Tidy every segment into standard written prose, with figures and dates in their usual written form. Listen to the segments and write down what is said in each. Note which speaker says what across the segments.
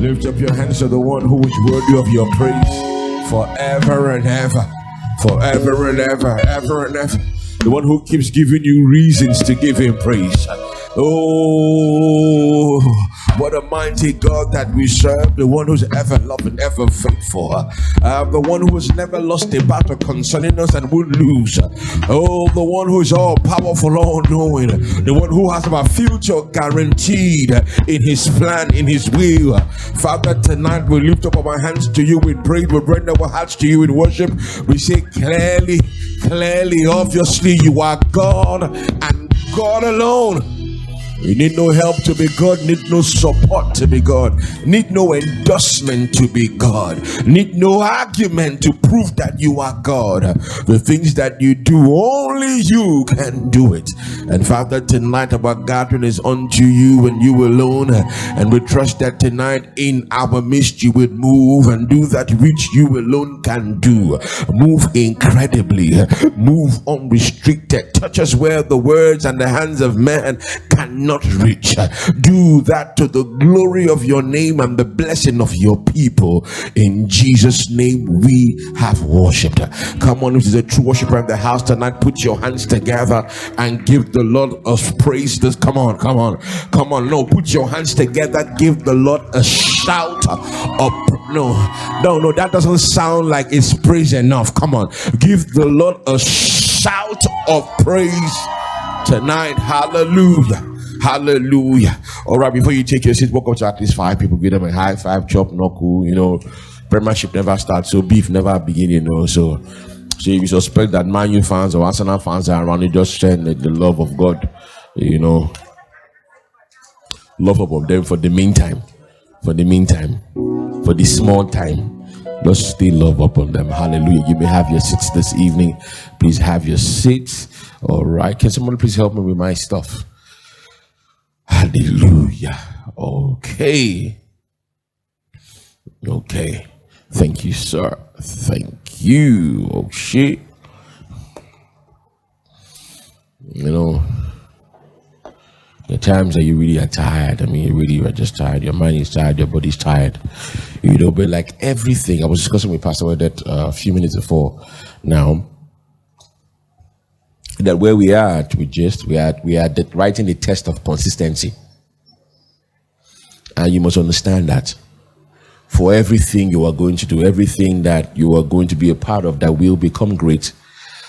Speaker 1: Lift up your hands to the one who is worthy of your praise forever and ever. Forever and ever, ever and ever. The one who keeps giving you reasons to give him praise. Oh, what a mighty God that we serve. The one who's ever loving, ever faithful. The one who has never lost a battle concerning us and won't lose. Oh, the one who is all powerful, all knowing. The one who has our future guaranteed in his plan, in his will. Father, tonight we lift up our hands to you with praise. We render our hearts to you in worship. We say clearly, obviously, you are God and God alone. You need no help to be God, need no support to be God, need no endorsement to be God, need no argument to prove that you are God. The things that you do, only you can do it. And Father, tonight our gathering is unto you and you alone, and we trust that tonight in our midst you will move and do that which you alone can do. Move incredibly, move unrestricted, touch us where the words and the hands of man cannot reach. Do that to the glory of your name and the blessing of your people. In Jesus' name we have worshipped. Come on, if there's a true worshiper in the house tonight, put your hands together and give the Lord a praise. Come on. No, put your hands together, give the Lord a shout of no, that doesn't sound like it's praise enough. Come on, give the Lord a shout of praise tonight. Hallelujah. All right, before you take your seat, walk up to at least 5 people, give them a high five, chop, knuckle. Premiership never starts, so beef never begin, So if you suspect that Man U fans or Arsenal fans are around, you just send the love of God, love upon them for the meantime, for the small time. Just still love upon them. Hallelujah. You may have your seats this evening. Please have your seats. All right. Can someone please help me with my stuff? Hallelujah. Okay. Thank you, sir. Thank you. Oh shit. The times that you really are tired. You really are just tired. Your mind is tired. Your body's tired. But like everything, I was discussing with Pastor Wedet a few minutes before now, that where we are at, we are writing the test of consistency. And you must understand that for everything you are going to do, everything that you are going to be a part of that will become great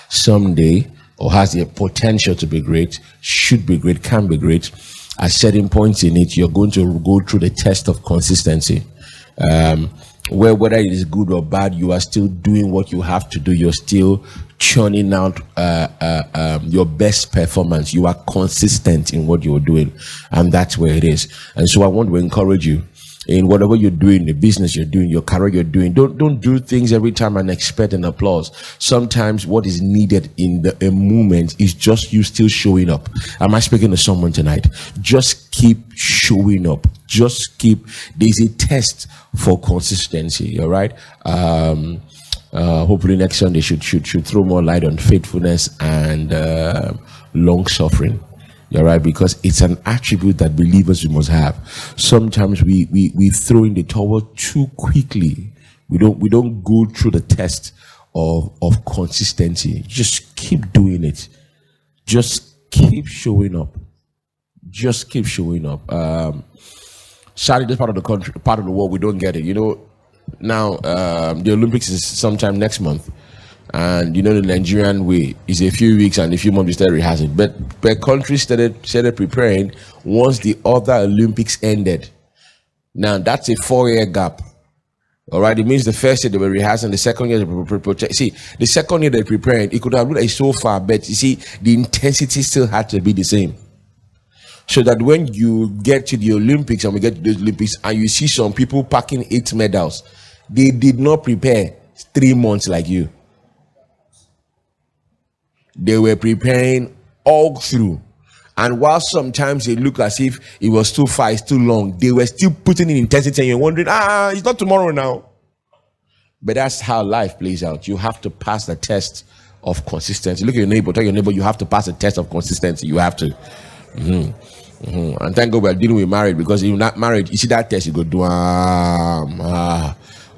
Speaker 1: someday, or has the potential to be great, should be great, can be great, at certain points in it, you're going to go through the test of consistency. Where whether it is good or bad, you are still doing what you have to do. You're still churning out your best performance. You are consistent in what you're doing, and that's where it is. And so I want to encourage you in whatever you're doing, the business you're doing, your career you're doing. Don't do things every time and expect an applause. Sometimes what is needed in a moment is just you still showing up. Am I speaking to someone tonight? Just keep showing up. There's a test for consistency. All right. Hopefully next Sunday should throw more light on faithfulness and long suffering. All right, because it's an attribute that believers must have. Sometimes we throw in the towel too quickly. We don't go through the test of consistency. Just keep doing it. Just keep showing up. Sadly, this part of the country, part of the world, we don't get it. Now the Olympics is sometime next month. And the Nigerian way is a few weeks and a few months started rehearsing. But countries started preparing once the other Olympics ended. Now that's a 4-year gap. All right, it means the first year they were rehearsing, the second year they were preparing. See, the second year they're preparing, it could have looked like so far, but you see, the intensity still had to be the same. So that when you get to the Olympics and we get to the Olympics and you see some people packing 8 medals, they did not prepare 3 months like you. They were preparing all through. And while sometimes it looked as if it was too far, it's too long, they were still putting in intensity and you're wondering, it's not tomorrow now. But that's how life plays out. You have to pass the test of consistency. Look at your neighbor, tell your neighbor, you have to pass the test of consistency. You have to. And thank God we're dealing with marriage, because if you're not married, you see that test, you go do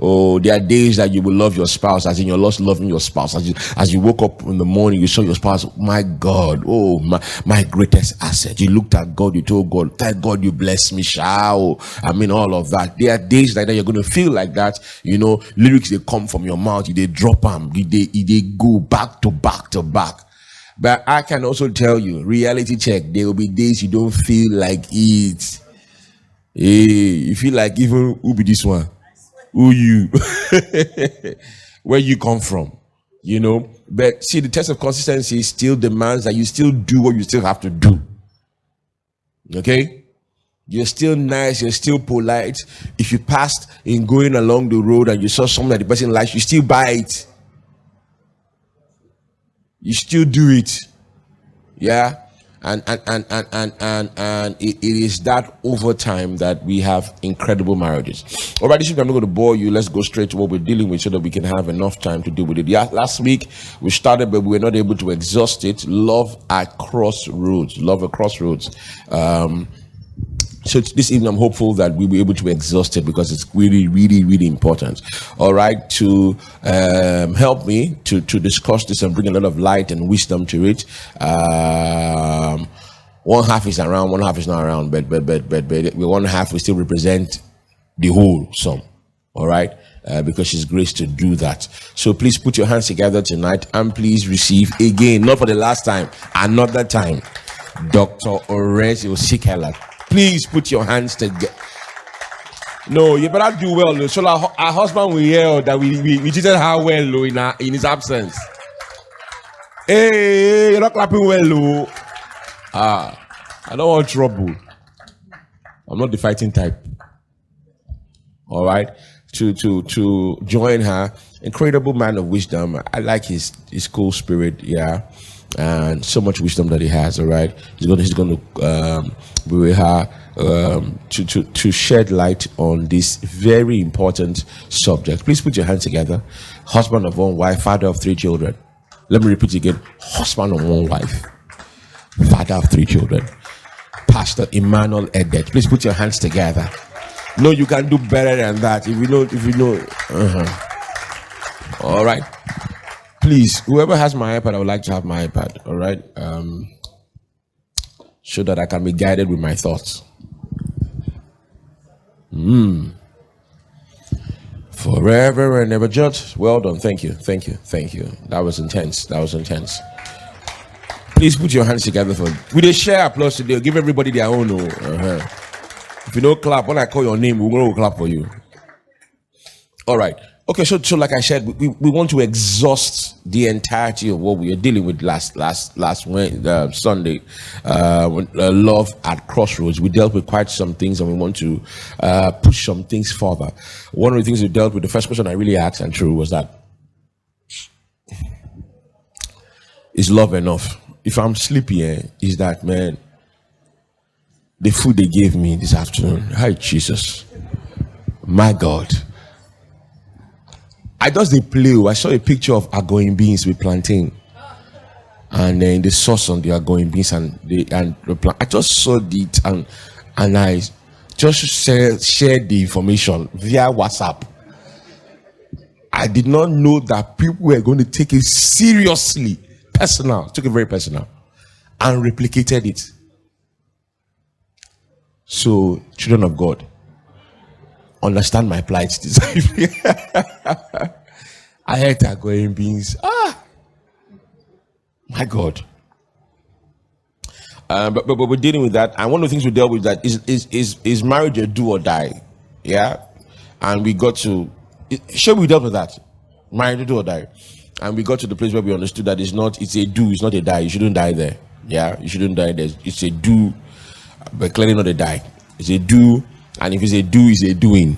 Speaker 1: oh, there are days that you will love your spouse, as in you're lost loving your spouse. As you woke up in the morning, you saw your spouse. My God, oh, my greatest asset. You looked at God, you told God, thank God you blessed me, shall. I mean, all of that. There are days like that you're going to feel like that. You know, lyrics, they come from your mouth, they drop them, they go back to back to back. But I can also tell you, reality check, there will be days you don't feel like it. Hey, you feel like, even who be this one? Who you? Where you come from? You know? But see, the test of consistency still demands that you still do what you still have to do. Okay? You're still nice, you're still polite. If you passed in going along the road and you saw something that the person likes, you still buy it. You still do it. Yeah. And it is that over time that we have incredible marriages. All right, this week I'm not going to bore you. Let's go straight to what we're dealing with so that we can have enough time to deal with it. Yeah, last week we started, but we were not able to exhaust it. Love at Crossroads. Love at Crossroads. So this evening, I'm hopeful that we'll be able to exhaust it, because it's really, really, really important. All right, to help me to discuss this and bring a lot of light and wisdom to it. One half is around, one half is not around, but one half will still represent the whole sum. All right, because she's graced to do that. So please put your hands together tonight, and please receive again, not for the last time, another time, Dr. Orezi Osikela. Please put your hands together. No, you better do well. So our husband will hear that we treated her well in his absence. Hey, you're not clapping well. I don't want trouble. I'm not the fighting type. All right. To join her, incredible man of wisdom. I like his cool spirit. Yeah. And so much wisdom that he has. All right, he's going to be with her to shed light on this very important subject. Please put your hands together. Husband of one wife, father of 3 children. Let me repeat again. Husband of one wife, father of 3 children. Pastor Emmanuel Edet. Please put your hands together. No, you can do better than that. If you know. All right. Please, whoever has my iPad, I would like to have my iPad, all right? So that I can be guided with my thoughts. Forever and ever judge. Well done. Thank you. That was intense. Please put your hands together for we dey share applause today. Give everybody their own. If you don't clap, when I call your name, we're going to clap for you. All right. Okay, so like I said, we want to exhaust the entirety of what we are dealing with last Sunday. Love at Crossroads. We dealt with quite some things, and we want to push some things further. One of the things we dealt with, the first question I really asked and true was that, is love enough? If I'm sleepy, is that, man, the food they gave me this afternoon? Hi, Jesus. My God. I just they play. I saw a picture of agoing beans with plantain, and then the sauce on the agoing beans and the I just saw it and I just shared the information via WhatsApp. I did not know that people were going to take it seriously, personal. Took it very personal, and replicated it. So, children of God, understand my plight this evening. I had agoing beans. My God. But we're dealing with that, and one of the things we dealt with that is marriage a do or die? Yeah, and we got to. Sure, we dealt with that. Marriage a do or die, and we got to the place where we understood that it's a do, it's not a die. You shouldn't die there. Yeah, you shouldn't die there. It's a do, but clearly not a die. It's a do, and if it's a do, it's a doing.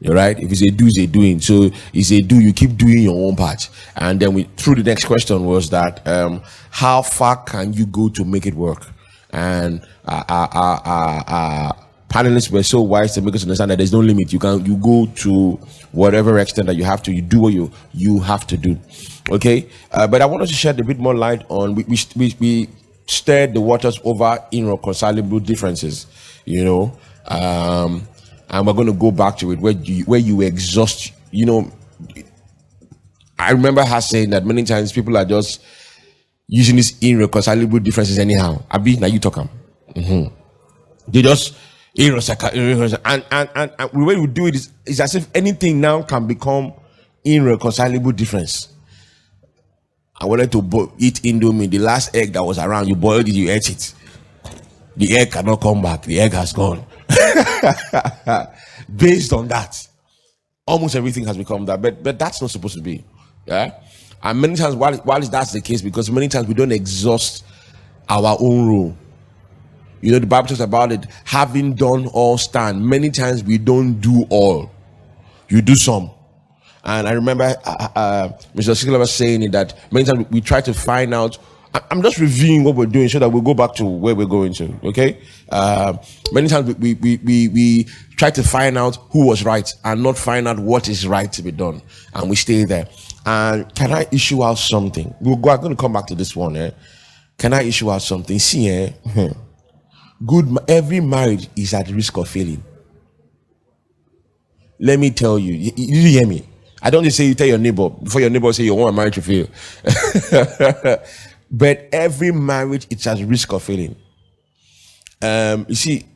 Speaker 1: You're right. If it's a do, it's a doing. So it's a do. You keep doing your own part, and then through the next question was that how far can you go to make it work? And panelists were so wise to make us understand that there's no limit. You go to whatever extent that you have to. You do what you have to do. Okay. But I want us to shed a bit more light on. We stirred the waters over irreconcilable differences, you know. And we're going to go back to it where you exhaust, you know. I remember her saying that many times people are just using these irreconcilable differences anyhow. Abi, now you talk them. They just irreconcilable, and the way we do it is as if anything now can become irreconcilable difference. I wanted to eat Indomie. The last egg that was around, you boiled it, you ate it. The egg cannot come back. The egg has gone. Based on that, almost everything has become that. But that's not supposed to be. Yeah. And many times, while that's the case, because many times we don't exhaust our own role. You know, the Bible talks about it. Having done all, stand. Many times we don't do all. You do some. And I remember Mr. Sigler was saying it, that many times we try to find out. I'm just reviewing what we're doing so that we'll go back to where we're going to. Okay. Many times we try to find out who was right and not find out what is right to be done, and we stay there. And can I issue out something? I'm going to come back to this one. Can I issue out something? See, every marriage is at risk of failing. Let me tell you. You hear me? I don't just say you tell your neighbor before your neighbor say you want a marriage to fail. But every marriage is at risk of failing. You see,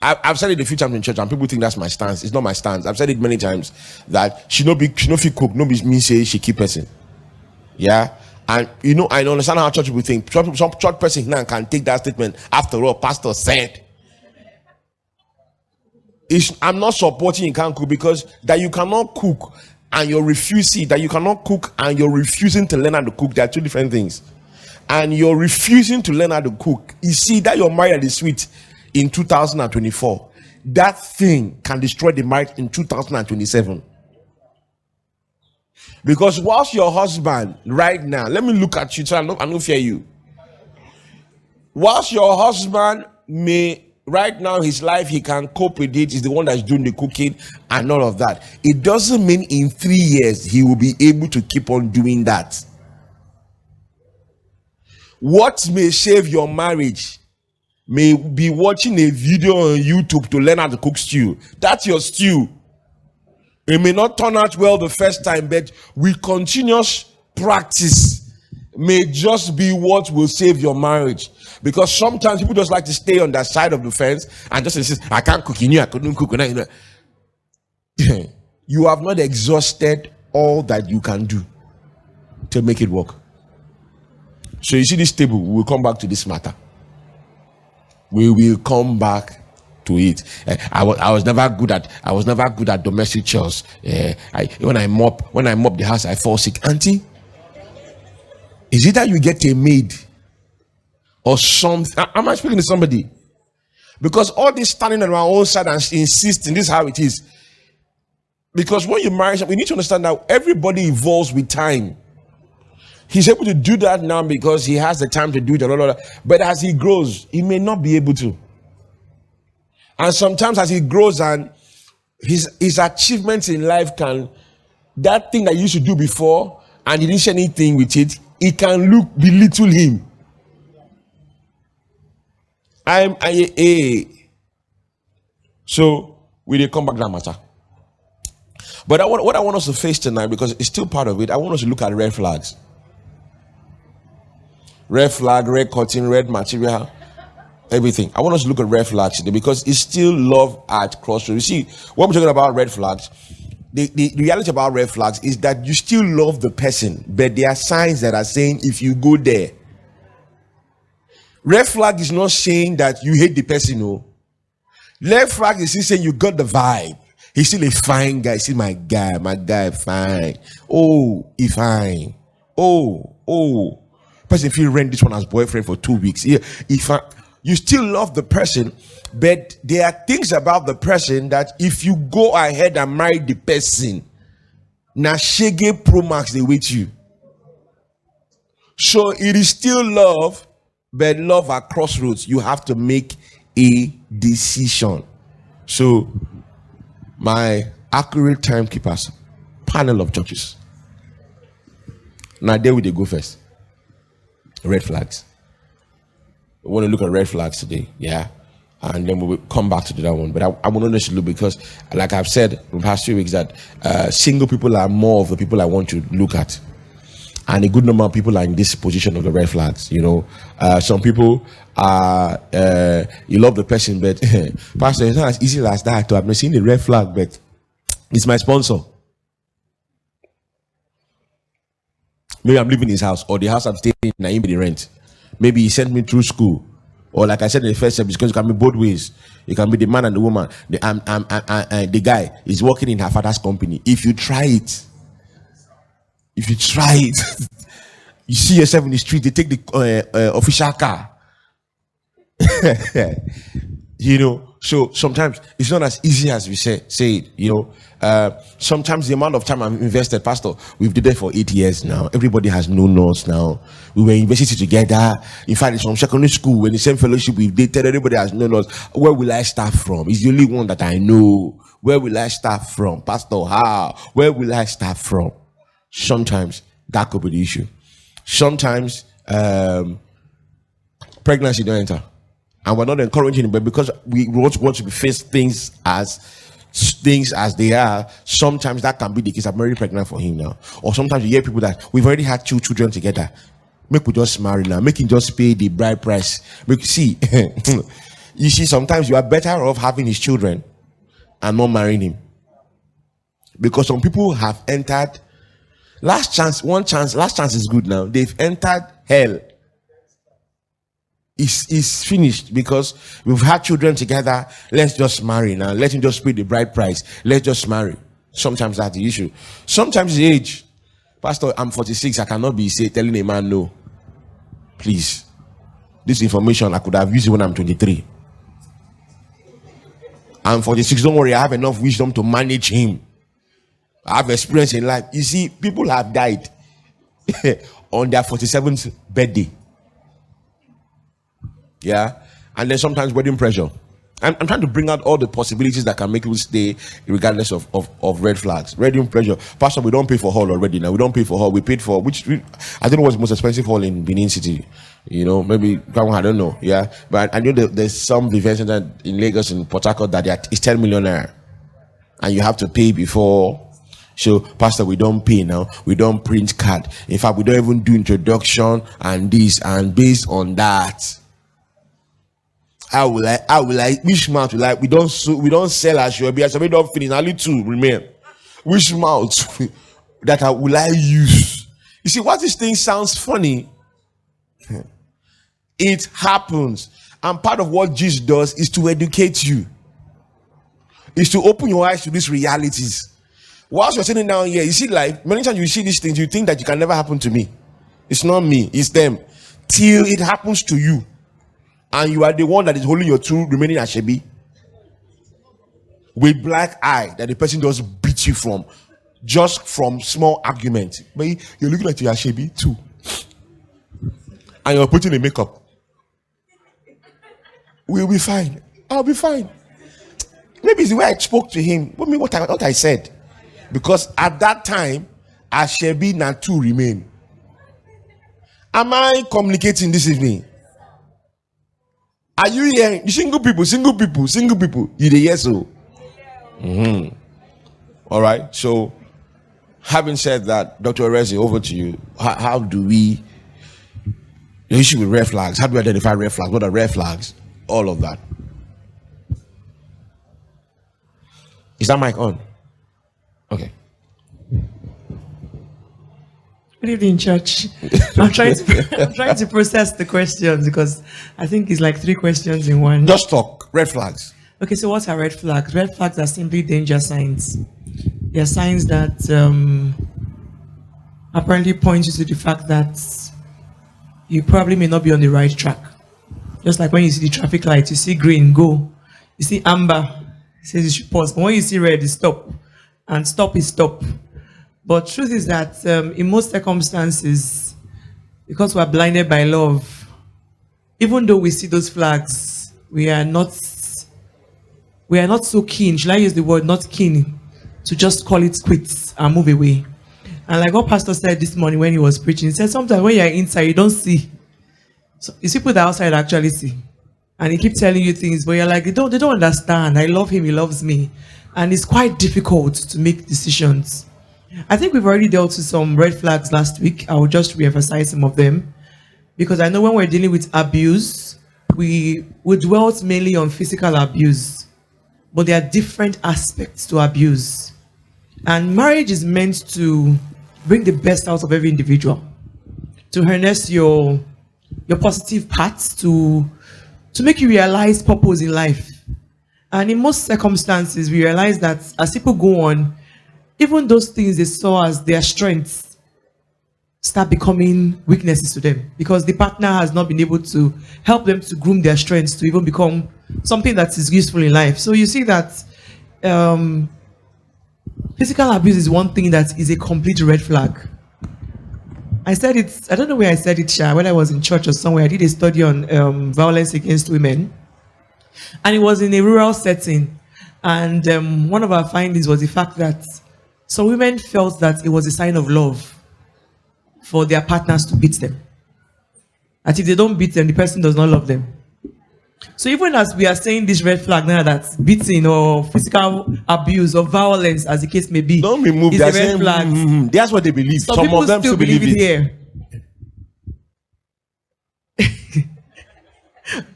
Speaker 1: I've said it a few times in church, and people think that's my stance. It's not my stance. I've said it many times that she no fit cook, no be me say she keep person. Yeah, and you know, I understand how church people think. Some church person now can take that statement. After all, pastor said. I'm not supporting you can't cook, because that you cannot cook and you're refusing, that you cannot cook and you're refusing to learn how to cook. There are two different things. And you're refusing to learn how to cook. You see that you're married at the sweet in 2024. That thing can destroy the marriage in 2027. Because whilst your husband right now, let me look at you so I don't fear you. Whilst your husband may right now his life, he can cope with it, he's the one that's doing the cooking and all of that, it doesn't mean in 3 years he will be able to keep on doing that. What may save your marriage may be watching a video on YouTube to learn how to cook stew. That's your stew. It may not turn out well the first time, but with continuous practice may just be what will save your marriage. Because sometimes people just like to stay on that side of the fence and just insist, I can't cook, you knew I couldn't cook. You have not exhausted all that you can do to make it work. So you see this table, we will come back to this matter. We will come back to it. I was never good at domestic chores. When I mop the house, I fall sick. Auntie, is it that you get a maid or something? Am I speaking to somebody? Because all this standing on our own side and insisting this is how it is. Because when you marry, we need to understand that everybody evolves with time. He's able to do that now because he has the time to do it. But as he grows, he may not be able to. And sometimes as he grows and his achievements in life can, that thing that you used to do before and he didn't share anything with it, it can belittle him. So we did come back to that matter. But what I want us to face tonight, because it's still part of it, I want us to look at red flags. Red flag, red curtain, red material, everything. I want us to look at red flags today because it's still love at Crossroads. You see, when we're talking about red flags, the reality about red flags is that you still love the person, but there are signs that are saying if you go there. Red flag is not saying that you hate the person, no. Red flag is still saying you got the vibe. He's still a fine guy. See my guy fine. Oh, he fine. Oh. Person feel rent this one as boyfriend for 2 weeks. Yeah, you still love the person, but there are things about the person that if you go ahead and marry the person, na shege pro max they wait you. So it is still love, but love at Crossroads. You have to make a decision. So my accurate timekeepers, panel of judges. Now there we go first. Red flags. We want to look at red flags today, yeah, and then we will come back to that one. But I want to look, because, like I've said in the past few weeks, that single people are more of the people I want to look at, and a good number of people are in this position of the red flags. You know, some people are you love the person, but Pastor, it's not as easy as that. I've not seen the red flag, but it's my sponsor. Maybe I'm living in his house, or the house I'm staying in, I pay the rent. Maybe he sent me through school, or like I said in the first service, because it can be both ways. It can be the man and the woman. The guy is working in her father's company. If you try it, you see yourself in the street, they take the official car. You know, so sometimes it's not as easy as we say it. You know, sometimes the amount of time I've invested, Pastor, we've did it for 8 years now. Everybody has known us now. We were in university together. In fact, it's from secondary school, when the same fellowship we've dated. Everybody has known us. Where will I start from? It's the only one that I know. Where will I start from, Pastor? How? Where will I start from? Sometimes that could be the issue. Sometimes pregnancy don't enter. And we're not encouraging it, but because we want to face things as they are, sometimes that can be the case. I'm already pregnant for him now. Or sometimes you hear people that we've already had 2 children together. Make we just marry now. Make him just pay the bride price. You see, sometimes you are better off having his children and not marrying him. Because some people have entered last chance is good now. They've entered hell. It's finished because we've had children together. Let's just marry now. Let him just pay the bride price. Let's just marry. Sometimes that's the issue. Sometimes the age. Pastor, I'm 46. I cannot be telling a man no. Please. This information I could have used when I'm 23. I'm 46. Don't worry. I have enough wisdom to manage him. I have experience in life. You see, people have died on their 47th birthday. Yeah, and then sometimes wedding pressure. I'm trying to bring out all the possibilities that can make people stay regardless of red flags. Wedding pressure. Pastor, we don't pay for hall already now. We don't pay for hall. We paid for I don't know what's the most expensive hall in Benin City. You know, maybe I don't know. Yeah, but I know there's some events in Lagos and Port Harcourt that it's 10 million naira, and you have to pay before. So, Pastor, we don't pay now. We don't print card. In fact, we don't even do introduction and this, and based on that. How will I which mouth will I we don't sell as sure because we don't finish only 2 remain. Which mouth will I use? You see what this thing sounds funny. It happens, and part of what Jesus does is to educate you, is to open your eyes to these realities. Whilst you're sitting down here, you see life, many times you see these things, you think that it can never happen to me. It's not me, it's them. Till it happens to you. And you are the one that is holding your 2 remaining ashebi with black eye that the person just beat you just from small argument. But you're looking at your ashebi too, and you're putting the makeup. We'll be fine. I'll be fine. Maybe it's the way I spoke to him. What I said, because at that time ashebi and 2 remain. Am I communicating this evening? Are you hearing? Single people. You the yes so. All right. So, having said that, Dr. Orezi, over to you. How do we? The issue with red flags. How do we identify red flags? What are red flags? All of that. Is that mic on? Okay.
Speaker 2: Good evening, church. I'm trying to process the questions because I think it's like 3 questions in one.
Speaker 1: Just talk. Red flags.
Speaker 2: Okay, so what are red flags? Red flags are simply danger signs. They are signs that apparently point you to the fact that you probably may not be on the right track. Just like when you see the traffic light, you see green, go. You see amber, it says you should pause. But when you see red, you stop. And stop is stop. But truth is that in most circumstances, because we are blinded by love, even though we see those flags, we are not so keen, shall I use the word not keen, to just call it quits and move away. And like what Pastor said this morning when he was preaching, he said sometimes when you're inside, you don't see So it's people that outside actually see. And he keep telling you things, but you're like, they don't understand. I love him, he loves me. And it's quite difficult to make decisions. I think we've already dealt with some red flags last week. I will just re-emphasize some of them. Because I know when we're dealing with abuse, we dwelt mainly on physical abuse. But there are different aspects to abuse. And marriage is meant to bring the best out of every individual. To harness your positive parts, to make you realize purpose in life. And in most circumstances, we realize that as people go on, even those things they saw as their strengths start becoming weaknesses to them because the partner has not been able to help them to groom their strengths to even become something that is useful in life. So you see that physical abuse is one thing that is a complete red flag. I said it, I don't know where I said it, Sha, whether I was in church or somewhere. I did a study on violence against women. And it was in a rural setting. And one of our findings was the fact that some women felt that it was a sign of love for their partners to beat them. That if they don't beat them, the person does not love them. So even as we are saying this red flag now that beating or physical abuse or violence, as the case may be,
Speaker 1: don't be moved.
Speaker 2: is a red flag.
Speaker 1: That's what they believe.
Speaker 2: Some people
Speaker 1: of them
Speaker 2: still believe it here.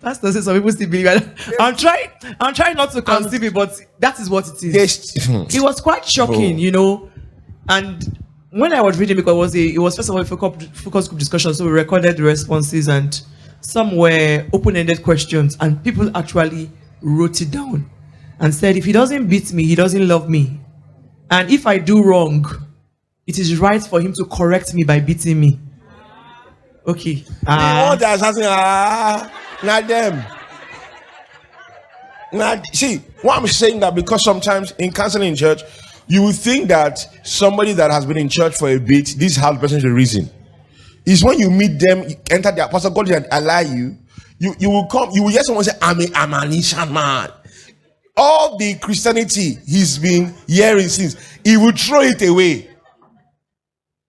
Speaker 2: Pastor says some people still believe it. I'm trying not to conceive it, but that is what it is. It was quite shocking, you know. And when I was reading, because it was first of all a focus group discussion, so we recorded the responses and some were open-ended questions, and people actually wrote it down and said, if he doesn't beat me, he doesn't love me. And if I do wrong, it is right for him to correct me by beating me. Okay.
Speaker 1: Not them. Now, see, why I'm saying that, because sometimes in counseling in church, you will think that somebody that has been in church for a bit, this is how the person should reason. Is when you meet them, you enter their pastor, God and allow you will come, you will hear someone say, I'm an Asian man. All the Christianity he's been hearing since, he will throw it away.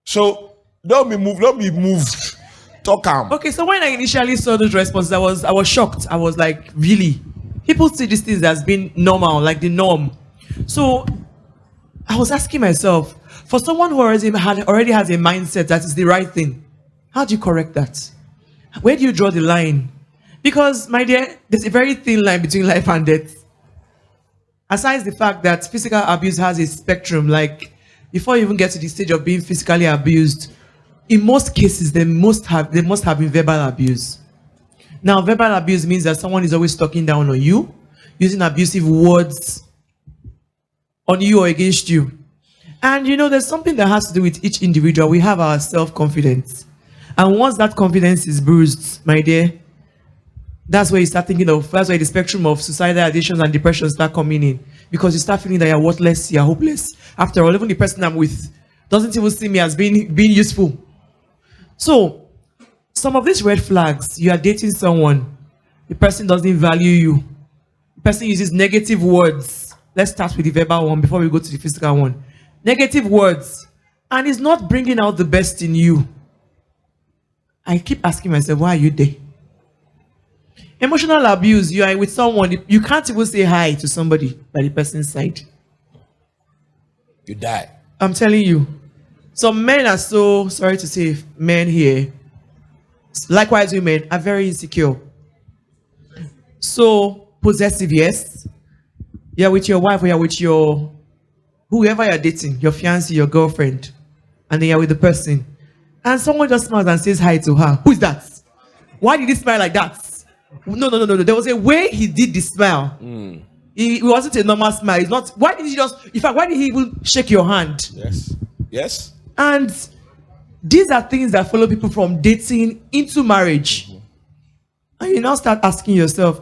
Speaker 1: So don't be moved. Talk calm.
Speaker 2: Okay, so when I initially saw those responses, I was shocked. I was like, really? People see these things as being normal, like the norm. So I was asking myself, for someone who already has a mindset that is the right thing, how do you correct that? Where do you draw the line? Because, my dear, there's a very thin line between life and death. Aside the fact that physical abuse has a spectrum, like before you even get to the stage of being physically abused, in most cases, there must have been verbal abuse. Now, verbal abuse means that someone is always talking down on you, using abusive words on you or against you. And you know, there's something that has to do with each individual. We have our self-confidence. And once that confidence is bruised, my dear, that's where you start thinking of, that's where the spectrum of suicidal addictions and depression start coming in. Because you start feeling that you're worthless, you're hopeless. After all, even the person I'm with doesn't even see me as being useful. So, some of these red flags, you are dating someone, the person doesn't value you, the person uses negative words. Let's start with the verbal one before we go to the physical one. Negative words, and it's not bringing out the best in you. I keep asking myself, why are you there? Emotional abuse, you are with someone, you can't even say hi to somebody by the person's side.
Speaker 1: You die.
Speaker 2: I'm telling you. Some men are so, sorry to say, men here, likewise women, are very insecure. So, possessive, yes. You're with your wife or you're with your, whoever you're dating, your fiancé, your girlfriend, and then you're with the person. And someone just smiles and says hi to her. Who is that? Why did he smile like that? No. There was a way he did the smile. It wasn't a normal smile. It's not. Why did he just? In fact, why did he even shake your hand?
Speaker 1: Yes.
Speaker 2: And these are things that follow people from dating into marriage. And you now start asking yourself,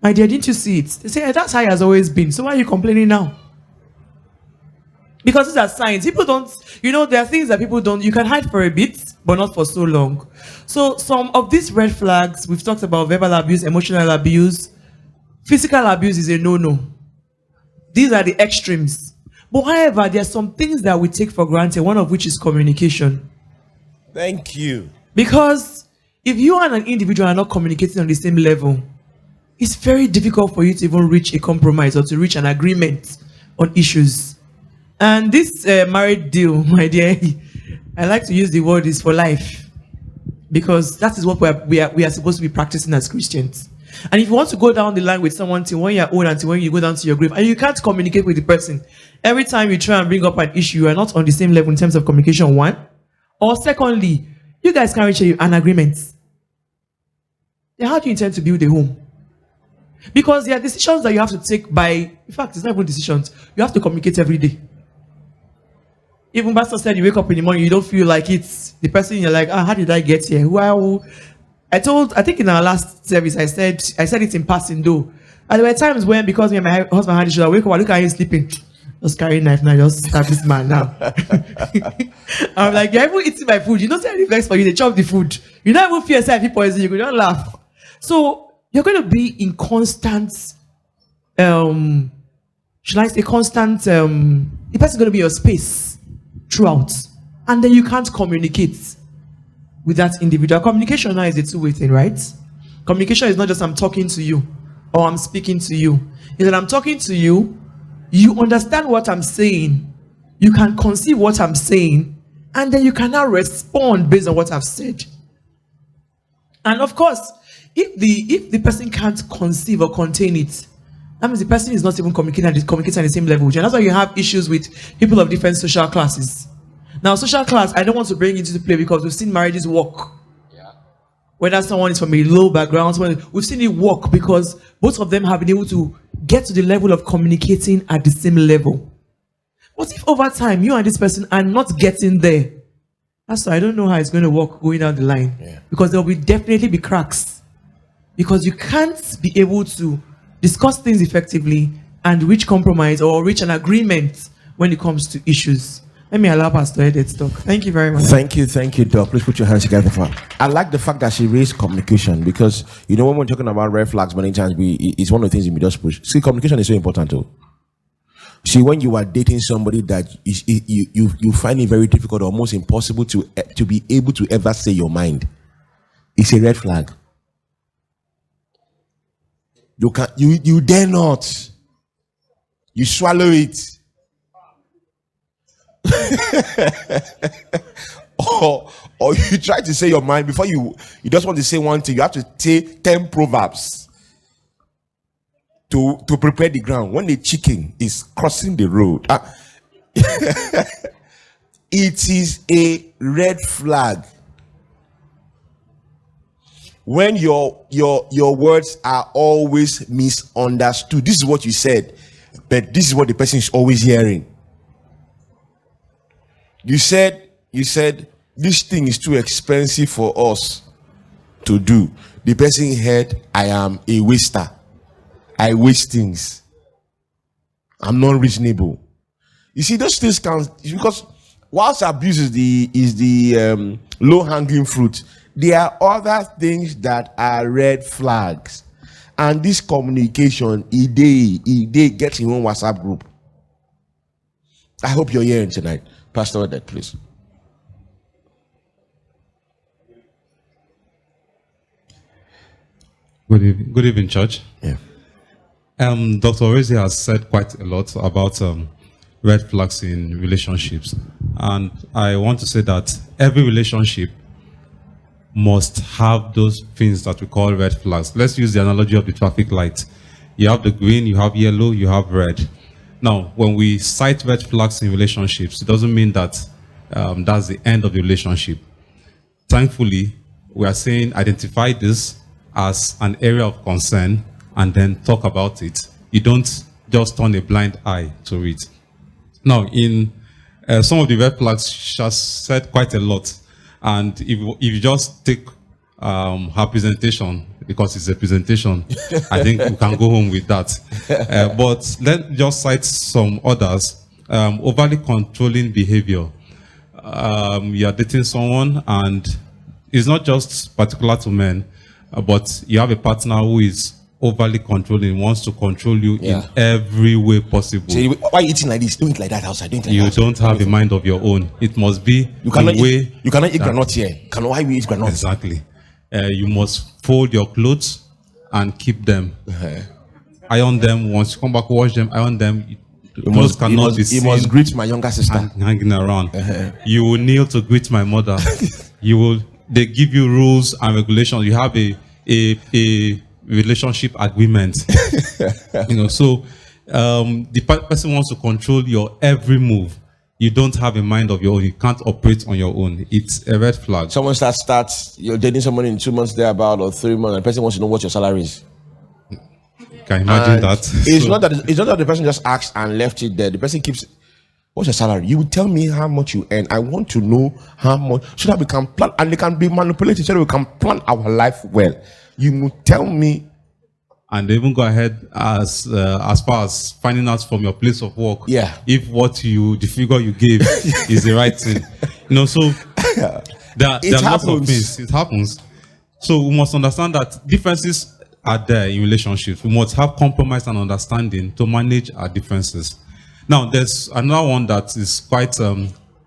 Speaker 2: my dear, didn't you see it? They say, that's how it has always been. So why are you complaining now? Because these are signs. People don't, there are things that people don't, you can hide for a bit, but not for so long. So some of these red flags, we've talked about verbal abuse, emotional abuse, physical abuse is a no-no. These are the extremes. But however, there are some things that we take for granted, one of which is communication.
Speaker 1: Thank you.
Speaker 2: Because If you and an individual are not communicating on the same level, it's very difficult for you to even reach a compromise or to reach an agreement on issues. And this married deal, my dear, I like to use the word is for life, because that is what we are supposed to be practicing as Christians. And if you want to go down the line with someone till when you're old and till when you go down to your grave, and you can't communicate with the person, every time you try and bring up an issue, you are not on the same level in terms of communication, one. Or secondly, you guys can't reach an agreement. Then how do you intend to build a home? Because there are decisions that you have to take by, in fact, it's not even decisions. You have to communicate every day. Even Pastor said you wake up in the morning, you don't feel like it's the person, you're like, how did I get here? Well, I think in our last service, I said it in passing though. And there were times when, because me and my husband had issue, I wake up, I look at him sleeping, just carry a knife now, just stab this man now. I'm like, you're even eating my food. You don't say anything for you, they chop the food. You don't even fear self poison, you don't laugh. So you're going to be in constant, should I say constant, the person's going to be your space throughout, and then you can't communicate with that individual. Communication now is a two-way thing, right? Communication is not just I'm talking to you or I'm speaking to you. It's that I'm talking to you, you understand what I'm saying, you can conceive what I'm saying, and then you can now respond based on what I've said. And of course, if the person can't conceive or contain it, that means the person is not even communicating at the same level. And that's why you have issues with people of different social classes. Now, social class, I don't want to bring into the play because we've seen marriages work. Yeah. Whether someone is from a low background, we've seen it work because both of them have been able to get to the level of communicating at the same level. But if over time you and this person are not getting there, that's why I don't know how it's going to work going down the line. Yeah. Because there will definitely be cracks. Because you can't be able to discuss things effectively and reach compromise or reach an agreement when it comes to issues. Let me allow Pastor Ed to talk. Thank you very much.
Speaker 1: Thank you, Doc. Please put your hands together for her. I like the fact that she raised communication because, when we're talking about red flags, many times it's one of the things we just push. See, communication is so important too. See, when you are dating somebody that you find it very difficult or almost impossible to be able to ever say your mind, it's a red flag. You dare not. You swallow it. or you try to say your mind before you just want to say one thing. You have to take 10 proverbs to prepare the ground. When the chicken is crossing the road, it is a red flag. When your words are always misunderstood. This is what you said, but this is what the person is always hearing. You said this thing is too expensive for us to do. The person heard, I am a waster. I waste things. I'm not reasonable. You see, those things count because whilst abuse is the low-hanging fruit, there are other things that are red flags. And this communication, they get in one WhatsApp group. I hope you're hearing tonight. Pastor Odette, please.
Speaker 3: Good evening, church.
Speaker 1: Yeah.
Speaker 3: Dr. Orezi has said quite a lot about red flags in relationships. And I want to say that every relationship must have those things that we call red flags. Let's use the analogy of the traffic light. You have the green, you have yellow, you have red. Now, when we cite red flags in relationships, it doesn't mean that that's the end of the relationship. Thankfully, we are saying identify this as an area of concern and then talk about it. You don't just turn a blind eye to it. Now, in some of the red flags, she has said quite a lot. And if you just take her presentation, because it's a presentation, I think we can go home with that. But let's just cite some others. Overly controlling behavior. You are dating someone, and it's not just particular to men, but you have a partner who is overly controlling, wants to control you in every way possible.
Speaker 1: So why are you eating like this? Don't eat like that outside. Don't eat like
Speaker 3: you
Speaker 1: that
Speaker 3: don't have a mind of your own. It must be
Speaker 1: you cannot
Speaker 3: the way
Speaker 1: you cannot eat granite here. Why we eat granite?
Speaker 3: Exactly. You must fold your clothes and keep them. Iron them. Once you come back, wash them, iron them. Clothes cannot be seen.
Speaker 1: You must greet my younger sister.
Speaker 3: Hanging around. You will kneel to greet my mother. They give you rules and regulations. You have a relationship agreement. So the person wants to control your every move. You don't have a mind of your own. You can't operate on your own. It's a red flag.
Speaker 1: Someone starts, you're dating someone in 2 months, thereabout, or 3 months, and the person wants to know what your salary is.
Speaker 3: Can you imagine that?
Speaker 1: It's not that the person just asked and left it there. The person keeps, what's your salary? You will tell me how much you earn. I want to know how much, so that we can plan, and they can be manipulated so that we can plan our life well. You will tell me.
Speaker 3: And they even go ahead as far as finding out from your place of work, if the figure you gave is the right thing. So there are lots of things. It happens. So we must understand that differences are there in relationships. We must have compromise and understanding to manage our differences. Now, there's another one that is quite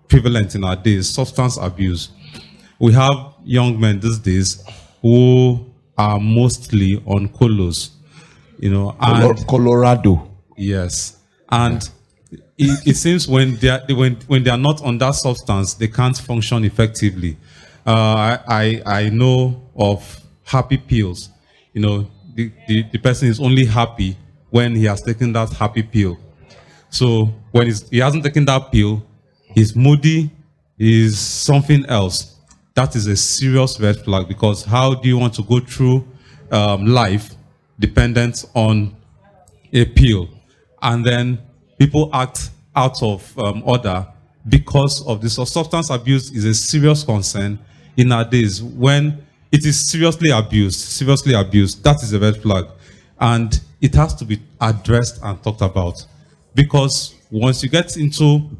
Speaker 3: prevalent in our days: substance abuse. We have young men these days who are mostly on colos, and
Speaker 1: Colorado.
Speaker 3: Yes, and it seems when they are not on that substance, they can't function effectively. I know of happy pills. The person is only happy when he has taken that happy pill. So when he hasn't taken that pill, he's moody, is something else. That is a serious red flag, because how do you want to go through life dependent on a pill? And then people act out of order because of this. So substance abuse is a serious concern in our days. When it is seriously abused, that is a red flag. And it has to be addressed and talked about. Because once you get into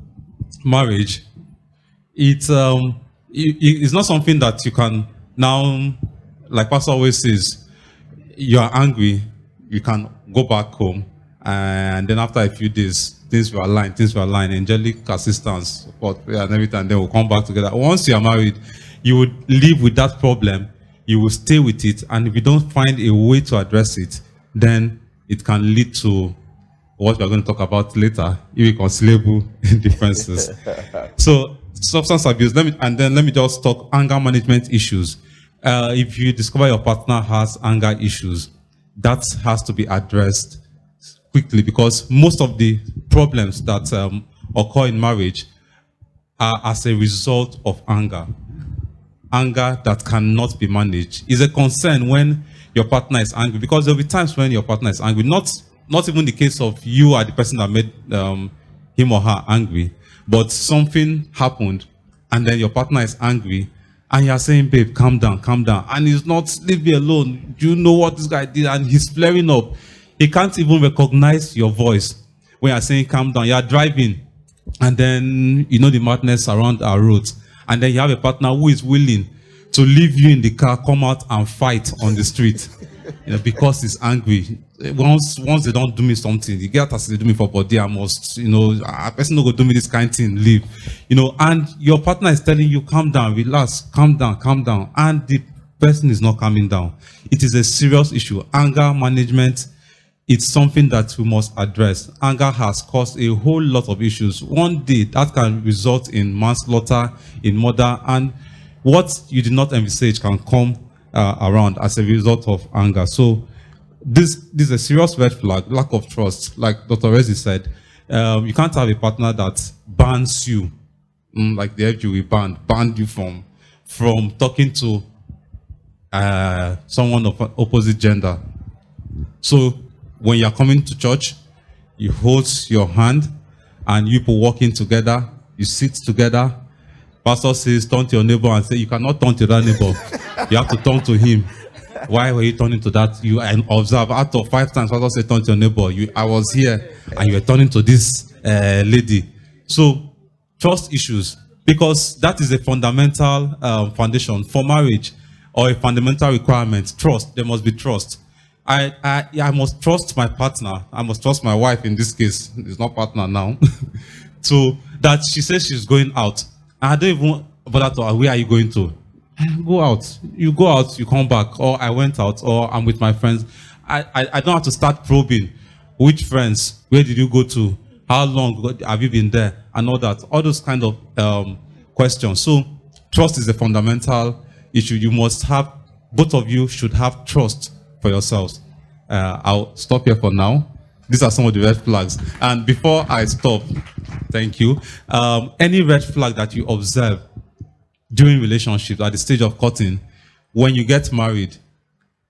Speaker 3: marriage, it's not something that you can now, like Pastor always says, you are angry, you can go back home, and then after a few days, things will align, angelic assistance, support, prayer, and everything, and then we'll come back together. Once you are married, you would live with that problem, you will stay with it, and if you don't find a way to address it, then it can lead to what we're going to talk about later, irreconcilable differences. So, substance abuse, let me just talk anger management issues. If you discover your partner has anger issues, that has to be addressed quickly, because most of the problems that occur in marriage are as a result of anger. Anger that cannot be managed is a concern when your partner is angry, because there will be times when your partner is angry, not even the case of you are the person that made him or her angry, but something happened and then your partner is angry and you're saying, babe, calm down, and he's not, leave me alone, do you know what this guy did? And he's flaring up. He can't even recognize your voice when you're saying calm down. You're driving and then the madness around our roads, and then you have a partner who is willing to leave you in the car, come out and fight on the street because he's angry. Once they don't do me something, you get as they do me for body, I must, a person no go do me this kind of thing, leave. And your partner is telling you, calm down, relax, calm down, and the person is not calming down. It is a serious issue. Anger management, it's something that we must address. Anger has caused a whole lot of issues. One day, that can result in manslaughter, in murder, and what you did not envisage can come around as a result of anger. So this is a serious red flag, lack of trust. Like Dr. Rezi said, you can't have a partner that bans you, like the FGW banned you from talking to someone of opposite gender. So when you're coming to church, you hold your hand and you people walking together, you sit together. Pastor says, turn to your neighbor and say, you cannot turn to that neighbor. You have to turn to him. Why were you turning to that? You observe out of 5 times, Pastor said, turn to your neighbor. I was here and you were turning to this lady. So, trust issues, because that is a fundamental foundation for marriage, or a fundamental requirement. Trust. There must be trust. I must trust my partner. I must trust my wife in this case. It's not partner now. So that she says she's going out. I don't even bother to her, where are you going to? Go out. You go out, you come back. Or I went out, or I'm with my friends. I don't have to start probing. Which friends? Where did you go to? How long have you been there? And all that. All those kind of questions. So trust is a fundamental issue. You must have, both of you should have trust for yourselves. I'll stop here for now. These are some of the red flags. And before I stop, thank you. Any red flag that you observe during relationships at the stage of courting, when you get married,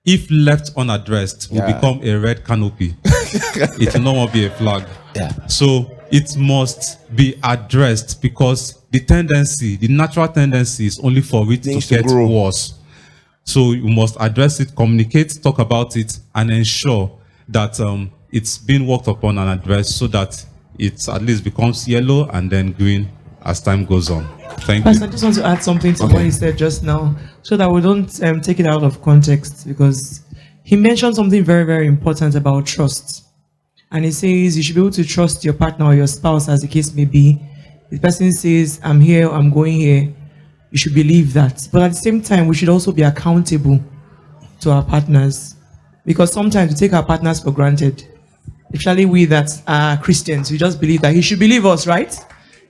Speaker 3: if left unaddressed, will become a red canopy. It will no more be a flag.
Speaker 1: Yeah.
Speaker 3: So it must be addressed, because the natural tendency is only for it to get worse. So you must address it, communicate, talk about it, and ensure that it's been worked upon and addressed, so that it at least becomes yellow and then green as time goes on. Thank
Speaker 2: Pastor,
Speaker 3: you.
Speaker 2: I just want to add something to what he said just now, so that we don't take it out of context, because he mentioned something very, very important about trust. And he says you should be able to trust your partner or your spouse, as the case may be. The person says, I'm here, I'm going here. You should believe that. But at the same time, we should also be accountable to our partners, because sometimes we take our partners for granted. Especially we that are Christians, we just believe that he should believe us, right?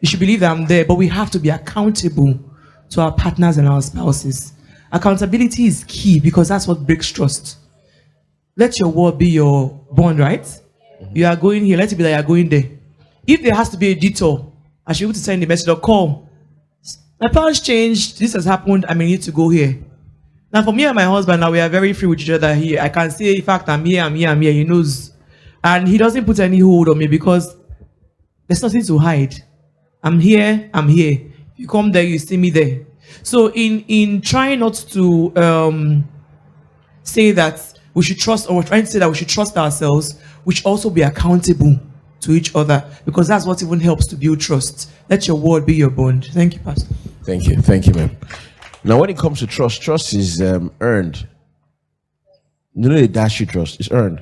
Speaker 2: He should believe that I'm there, but we have to be accountable to our partners and our spouses. Accountability is key, because that's what breaks trust. Let your word be your bond, right? You are going here, let it be that you are going there. If there has to be a detour, I should be able to send a message or call. My plans changed, this has happened, I may need to go here. Now for me and my husband, now we are very free with each other here. I can say, in fact, I'm here, he knows. And he doesn't put any hold on me, because there's nothing to hide. I'm here. You come there, you see me there. So in trying not to say that we should trust, or trying to say that we should trust ourselves, we should also be accountable to each other, because that's what even helps to build trust. Let your word be your bond. Thank you, Pastor.
Speaker 1: Thank you, ma'am. Now, when it comes to trust, trust is earned. You know, they dash you trust. It's earned.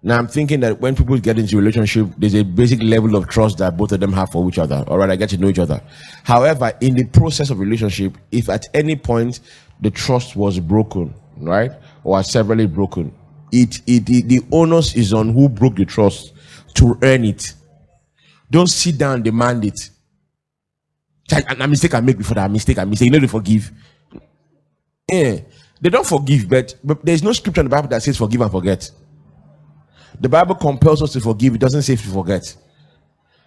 Speaker 1: Now, I'm thinking that when people get into a relationship, there's a basic level of trust that both of them have for each other. All right, I get to know each other. However, in the process of relationship, if at any point the trust was broken, right, or severally broken, the onus is on who broke the trust to earn it. Don't sit down and demand it. A mistake I make before that mistake. You know, they forgive. Yeah, they don't forgive, but there's no scripture in the Bible that says forgive and forget. The Bible compels us to forgive. It doesn't say to forget.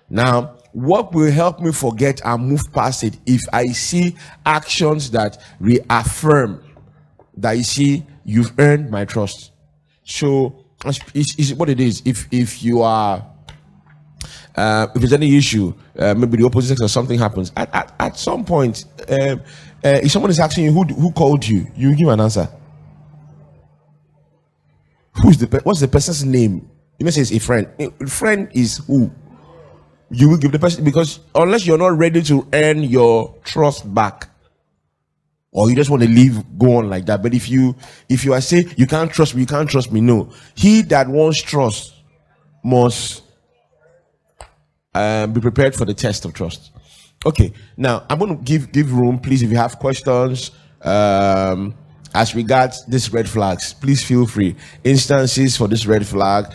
Speaker 1: Now, what will help me forget and move past it? If I see actions that reaffirm that, you see, you've earned my trust. So, it's what it is. If you are, if there's any issue, maybe the opposite sex or something happens, at some point, if someone is asking you who called you, you give an answer. What's the person's name? You may say it's a friend. A friend is who? You will give the person, because unless you're not ready to earn your trust back, or you just want to go on like that. But if you are saying you can't trust me, no. He that wants trust must be prepared for the test of trust. Okay, now I'm going to give room, please. If you have questions, as regards these red flags, please feel free. Instances for this red flag,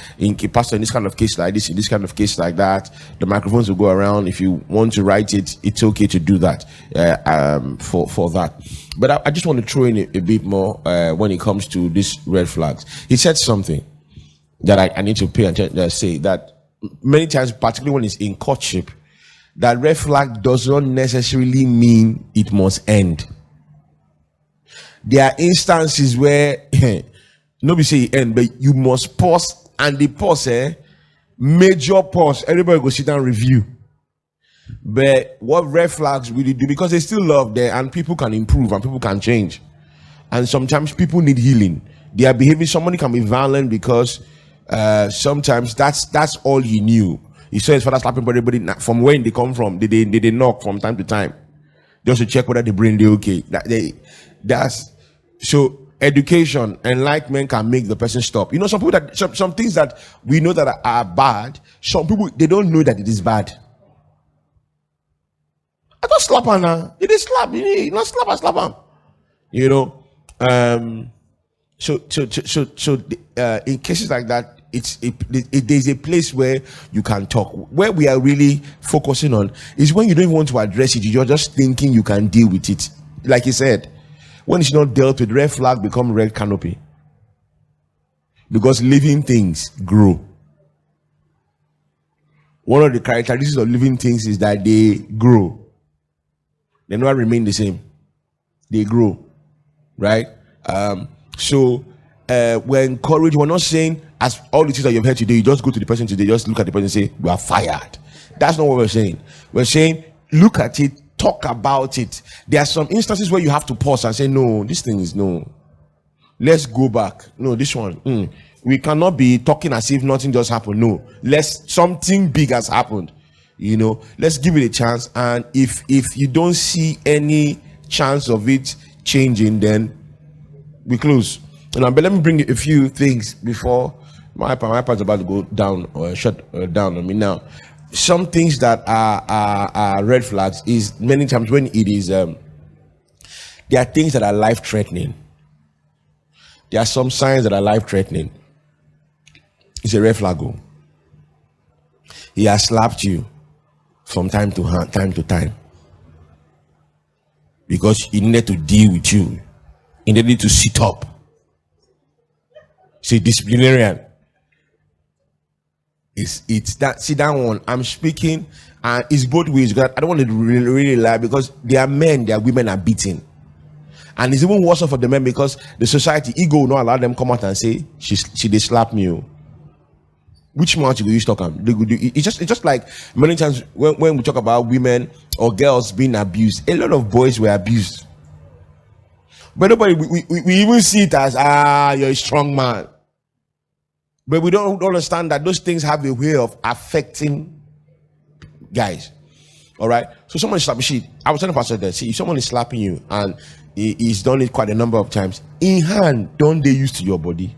Speaker 1: Pastor, in this kind of case like this, in this kind of case like that, the microphones will go around. If you want to write it, it's okay to do that for that. But I just want to throw in a bit more when it comes to these red flags. He said something that I need to pay attention to, say that many times, particularly when it's in courtship, that red flag does not necessarily mean it must end. There are instances where nobody say end, but you must pause, and the pause, major pause. Everybody go sit down and review. But what red flags really do, because they still love there, and people can improve and people can change, and sometimes people need healing. Their behavior, somebody can be violent because sometimes that's all you knew. He saw his father slapping everybody. From where they come from, they knock from time to time just to check whether the brain they okay. That's so education, enlightenment can make the person stop. You know, some people that some things that we know that are bad, some people they don't know that it is bad. I don't slap her now. It is slap. You not slap her, slap her. You know. In cases like that, there's a place where you can talk. Where we are really focusing on is when you don't even want to address it. You're just thinking you can deal with it. Like he said, when it's not dealt with, red flag become red canopy. Because living things grow. One of the characteristics of living things is that they grow. They never remain the same. They grow. Right? We're encouraged. We're not saying, as all the things that you've heard today, you just go to the person today, just look at the person and say, you are fired. That's not what we're saying. We're saying, look at it, talk about it. There are some instances where you have to pause and say, no, this thing is no. Let's go back. No, this one. We cannot be talking as if nothing just happened. No, something big has happened. You know, let's give it a chance. And if you don't see any chance of it changing, then we close. But let me bring a few things before my iPad's about to go down or shut down on me now. Some things that are red flags is many times when it is there are things that are life-threatening. There are some signs that are life-threatening. It's a red flag. He has slapped you from time to time because he needed to deal with you. He needed to sit up. See, disciplinarian. It's that. See that one. I'm speaking, and it's both ways. I don't want to really lie because there are men, there are women are beaten. And it's even worse for the men because the society ego will not allow them come out and say she they slap me. Which mouth you use talk on? It's just like many times when we talk about women or girls being abused, a lot of boys were abused. But nobody we even see it as you're a strong man. But we don't understand that those things have a way of affecting guys. All right. So someone is slapping. I was telling Pastor that see if someone is slapping you and he's done it quite a number of times, in hand, don't they use to your body?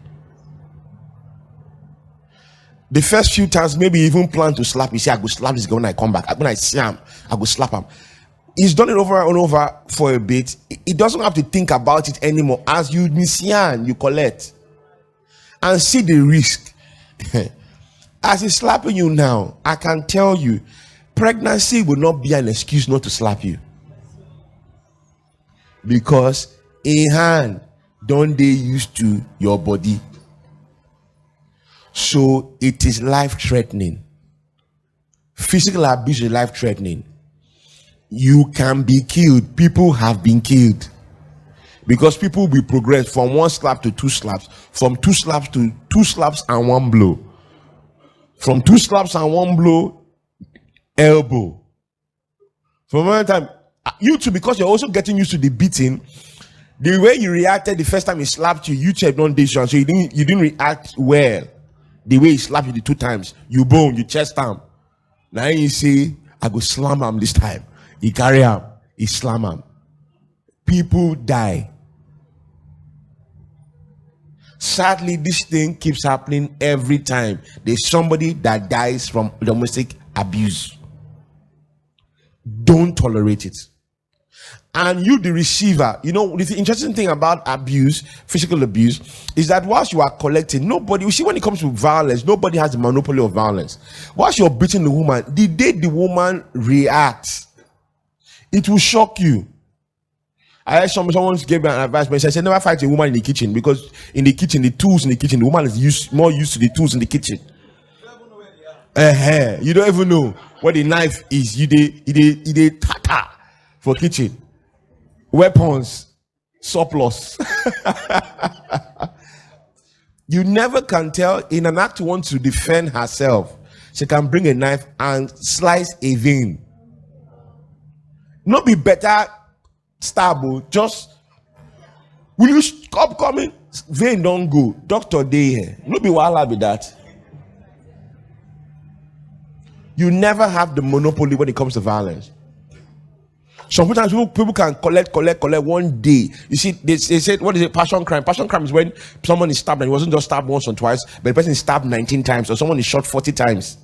Speaker 1: The first few times, maybe even plan to slap. You say, I go slap this guy when I come back. When I see him, I go slap him. He's done it over and over for a bit. He doesn't have to think about it anymore. As you see him, you collect. And see the risk. As he's slapping you now, I can tell you, pregnancy will not be an excuse not to slap you. Because a hand, don't they use to your body? So it is life-threatening. Physical abuse is life-threatening. You can be killed. People have been killed. Because people will progress from one slap to two slaps, from two slaps to two slaps and one blow, from two slaps and one blow, elbow. From one time, you too, because you're also getting used to the beating. The way you reacted the first time he slapped you, you checked on this one, so you didn't react well. The way he slapped you the two times, you bone, you chest him. Now you say, I go slam him this time. He carry him, he slam him. People die. Sadly, this thing keeps happening every time there's somebody that dies from domestic abuse. Don't tolerate it. And you, the receiver, you know, the interesting thing about abuse, physical abuse, is that whilst you are collecting, nobody, you see, when it comes to violence, nobody has the monopoly of violence. Whilst you're beating the woman, the day the woman reacts, it will shock you. I heard someone gave me an advice, but he said, never fight a woman in the kitchen, because in the kitchen, the tools in the kitchen, the woman is more used to the tools in the kitchen. You don't even know what the knife is. You dey tata for kitchen. Weapons, surplus. You never can tell. In an act to want to defend herself, she can bring a knife and slice a vein. Not be better stab, just will you stop coming? Vein don't go. Doctor day here. No be wahala be that. You never have the monopoly when it comes to violence. Sometimes people can collect one day. You see, they said, what is it? Passion crime. Passion crime is when someone is stabbed and it wasn't just stabbed once or twice, but the person is stabbed 19 times, or someone is shot 40 times.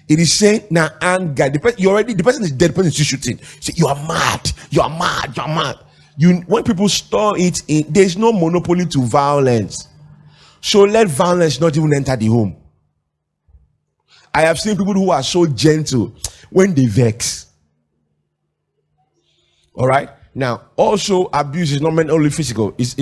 Speaker 1: It is saying now anger. The person is dead. The person is still shooting. Say you are mad. You are mad. You are mad. When people store it in, there is no monopoly to violence. So let violence not even enter the home. I have seen people who are so gentle when they vex. All right. Now, also abuse is not meant only physical. It's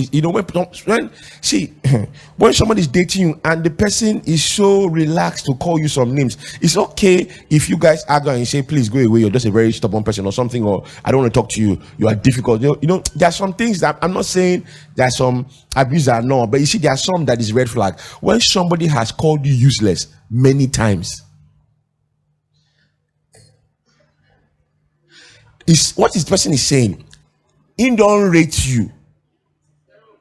Speaker 1: when somebody is dating you and the person is so relaxed to call you some names, it's okay if you guys argue and you say, "Please go away. You're just a very stubborn person," or something, or "I don't want to talk to you. You are difficult." You know, there are some things that I'm not saying there are some abuse that are not, but you see, there are some that is red flag. When somebody has called you useless many times, is what this person is saying. He don't rate you.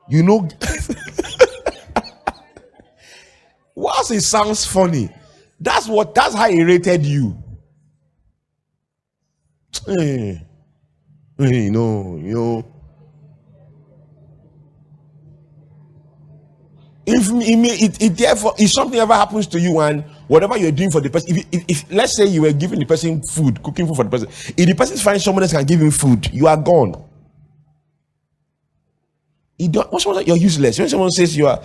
Speaker 1: You know, whilst it sounds funny, that's how he rated you. If therefore, if something ever happens to you and whatever you're doing for the person, if let's say you were giving the person food, cooking food for the person, if the person finds someone else can give him food, you are gone. When someone you're useless, when someone says you are,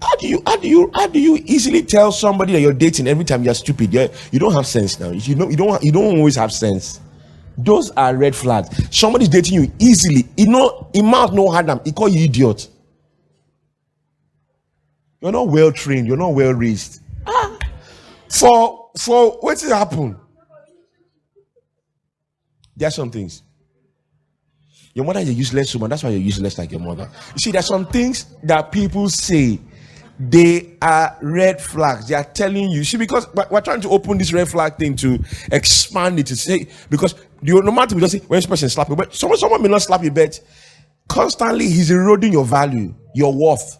Speaker 1: how do you easily tell somebody that you're dating every time you're stupid? You don't have sense now. You don't always have sense. Those are red flags. Somebody's dating you easily. He mouth no harm. He call you idiot. You're not well trained. You're not well raised. For what will happen? There are some things. Your mother is a useless woman. That's why you're useless like your mother. You see, there's some things that people say they are red flags. They are telling you. See, because we're trying to open this red flag thing to expand it to say, because no matter we just say when this person slap you, but someone may not slap you, but constantly he's eroding your value, your worth.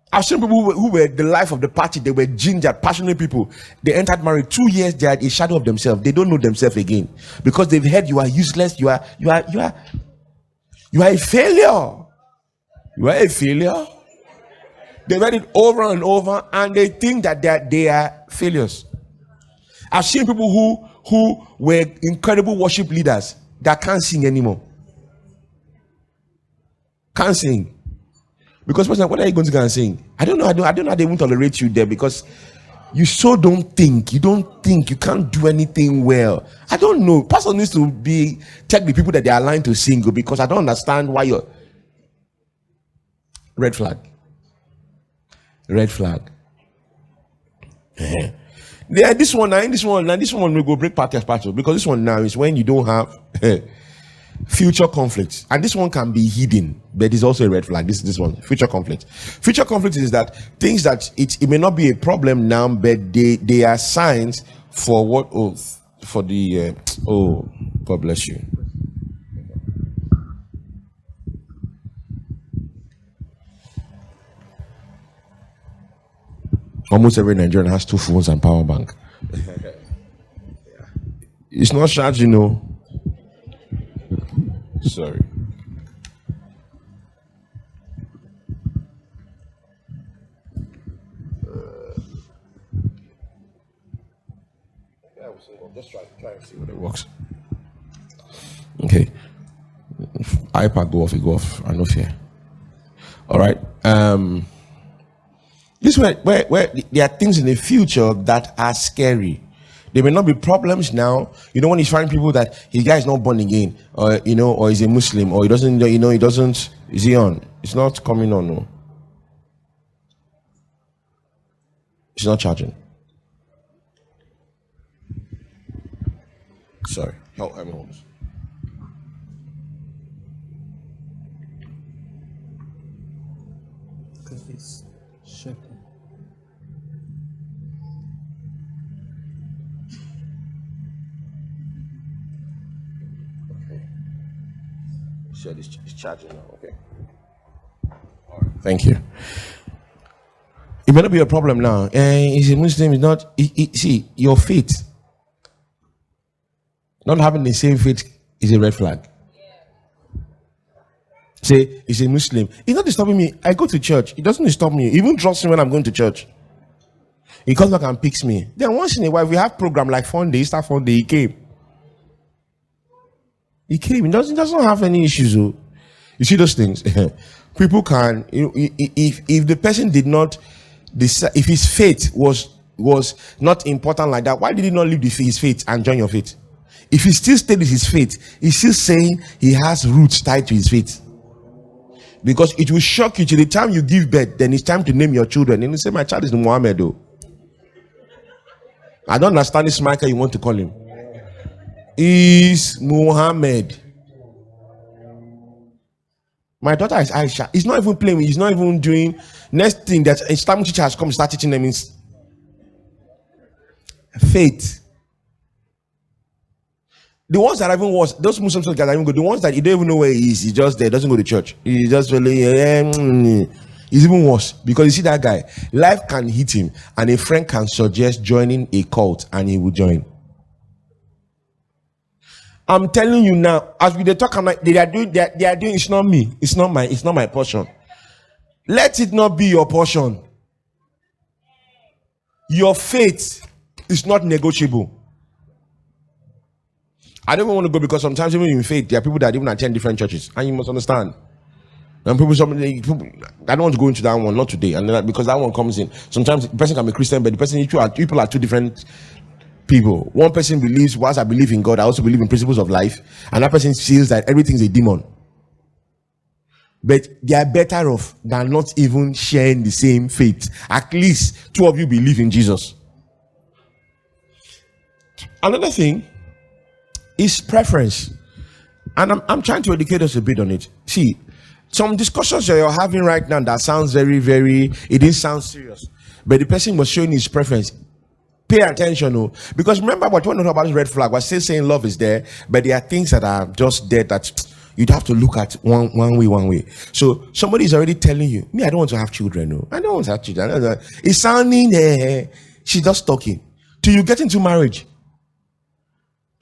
Speaker 1: I've seen people who were the life of the party. They were gingered, passionate people. They entered marriage 2 years. They had a shadow of themselves. They don't know themselves again because they've heard you are useless. You are a failure. You are a failure. They read it over and over, and they think that they are failures. I've seen people who were incredible worship leaders that can't sing anymore. Can't sing. Because person, what are you going to go and sing? I don't know. I don't know how they won't tolerate you there because you so don't think. You don't think. You can't do anything well. I don't know. Pastor needs to check the people that they are aligned to sing because I don't understand why you're red flag. Red flag. Yeah, this one will go break party as part of because this one now is when you don't have future conflicts, and this one can be hidden, but it's also a red flag. This one, future conflict. Future conflict is that things that it may not be a problem now, but they are signs for what? God bless you. Almost every Nigerian has 2 phones and power bank. It's not charged, you know. Sorry. Just try and see what it works. Okay. iPad go off, it go off. I know fear. All right. This where there are things in the future that are scary. There may not be problems now. You know, when he's finding people that his guy is not born again, or or he's a Muslim, or he doesn't, is he on? It's not coming on, no. It's not charging. Sorry. Help me hold this.
Speaker 2: Because it's shaking.
Speaker 1: It's charging now, okay. All right. Thank you. It may not be a problem now. He's a Muslim, is not. See, your faith, not having the same faith is a red flag. Say, he's a Muslim. It's not disturbing me. I go to church. It doesn't disturb me. It even drops me when I'm going to church. He comes back and picks me. Then once in a while, we have program like Fun Day, Easter Fun Day. He came. He came. He doesn't have any issues. Oh. You see those things? People can, if the person did not decide, if his faith was not important like that, why did he not leave his faith and join your faith? If he still stayed with his faith, he's still saying he has roots tied to his faith. Because it will shock you till the time you give birth, then it's time to name your children. And you say, my child is Muhammad, though. I don't understand this Michael you want to call him. Is Muhammad. My daughter is Aisha. He's not even playing. He's not even doing. Next thing that Islamic teacher has come to start teaching them is faith. The ones that are even worse, those Muslims that are even good, the ones that you don't even know where he is, he's just there, doesn't go to church. He's just really, he's even worse. Because you see that guy, life can hit him, and a friend can suggest joining a cult, and he will join. I'm telling you now, as we talk, I'm like, they are doing, it's not me, it's not my portion. Let it not be your portion. Your faith is not negotiable. I don't even want to go because sometimes even in faith, there are people that even attend different churches, and you must understand. And people, I don't want to go into that one, not today, and because that one comes in. Sometimes the person can be Christian, but the person, people are two different people. One person believes, whilst I believe in God, I also believe in principles of life, and that person feels that everything's a demon. But they are better off than not even sharing the same faith. At least two of you believe in Jesus. Another thing is preference, and I'm trying to educate us a bit on it. See, some discussions that you're having right now that sounds very, it didn't sound serious, but the person was showing his preference. Pay attention, oh, because remember what you want to know about this red flag. We're still saying love is there, but there are things that are just there that you'd have to look at one way. So somebody is already telling you, me, I don't want to have children. No, I don't want to have children. It's sounding she's just talking till you get into marriage.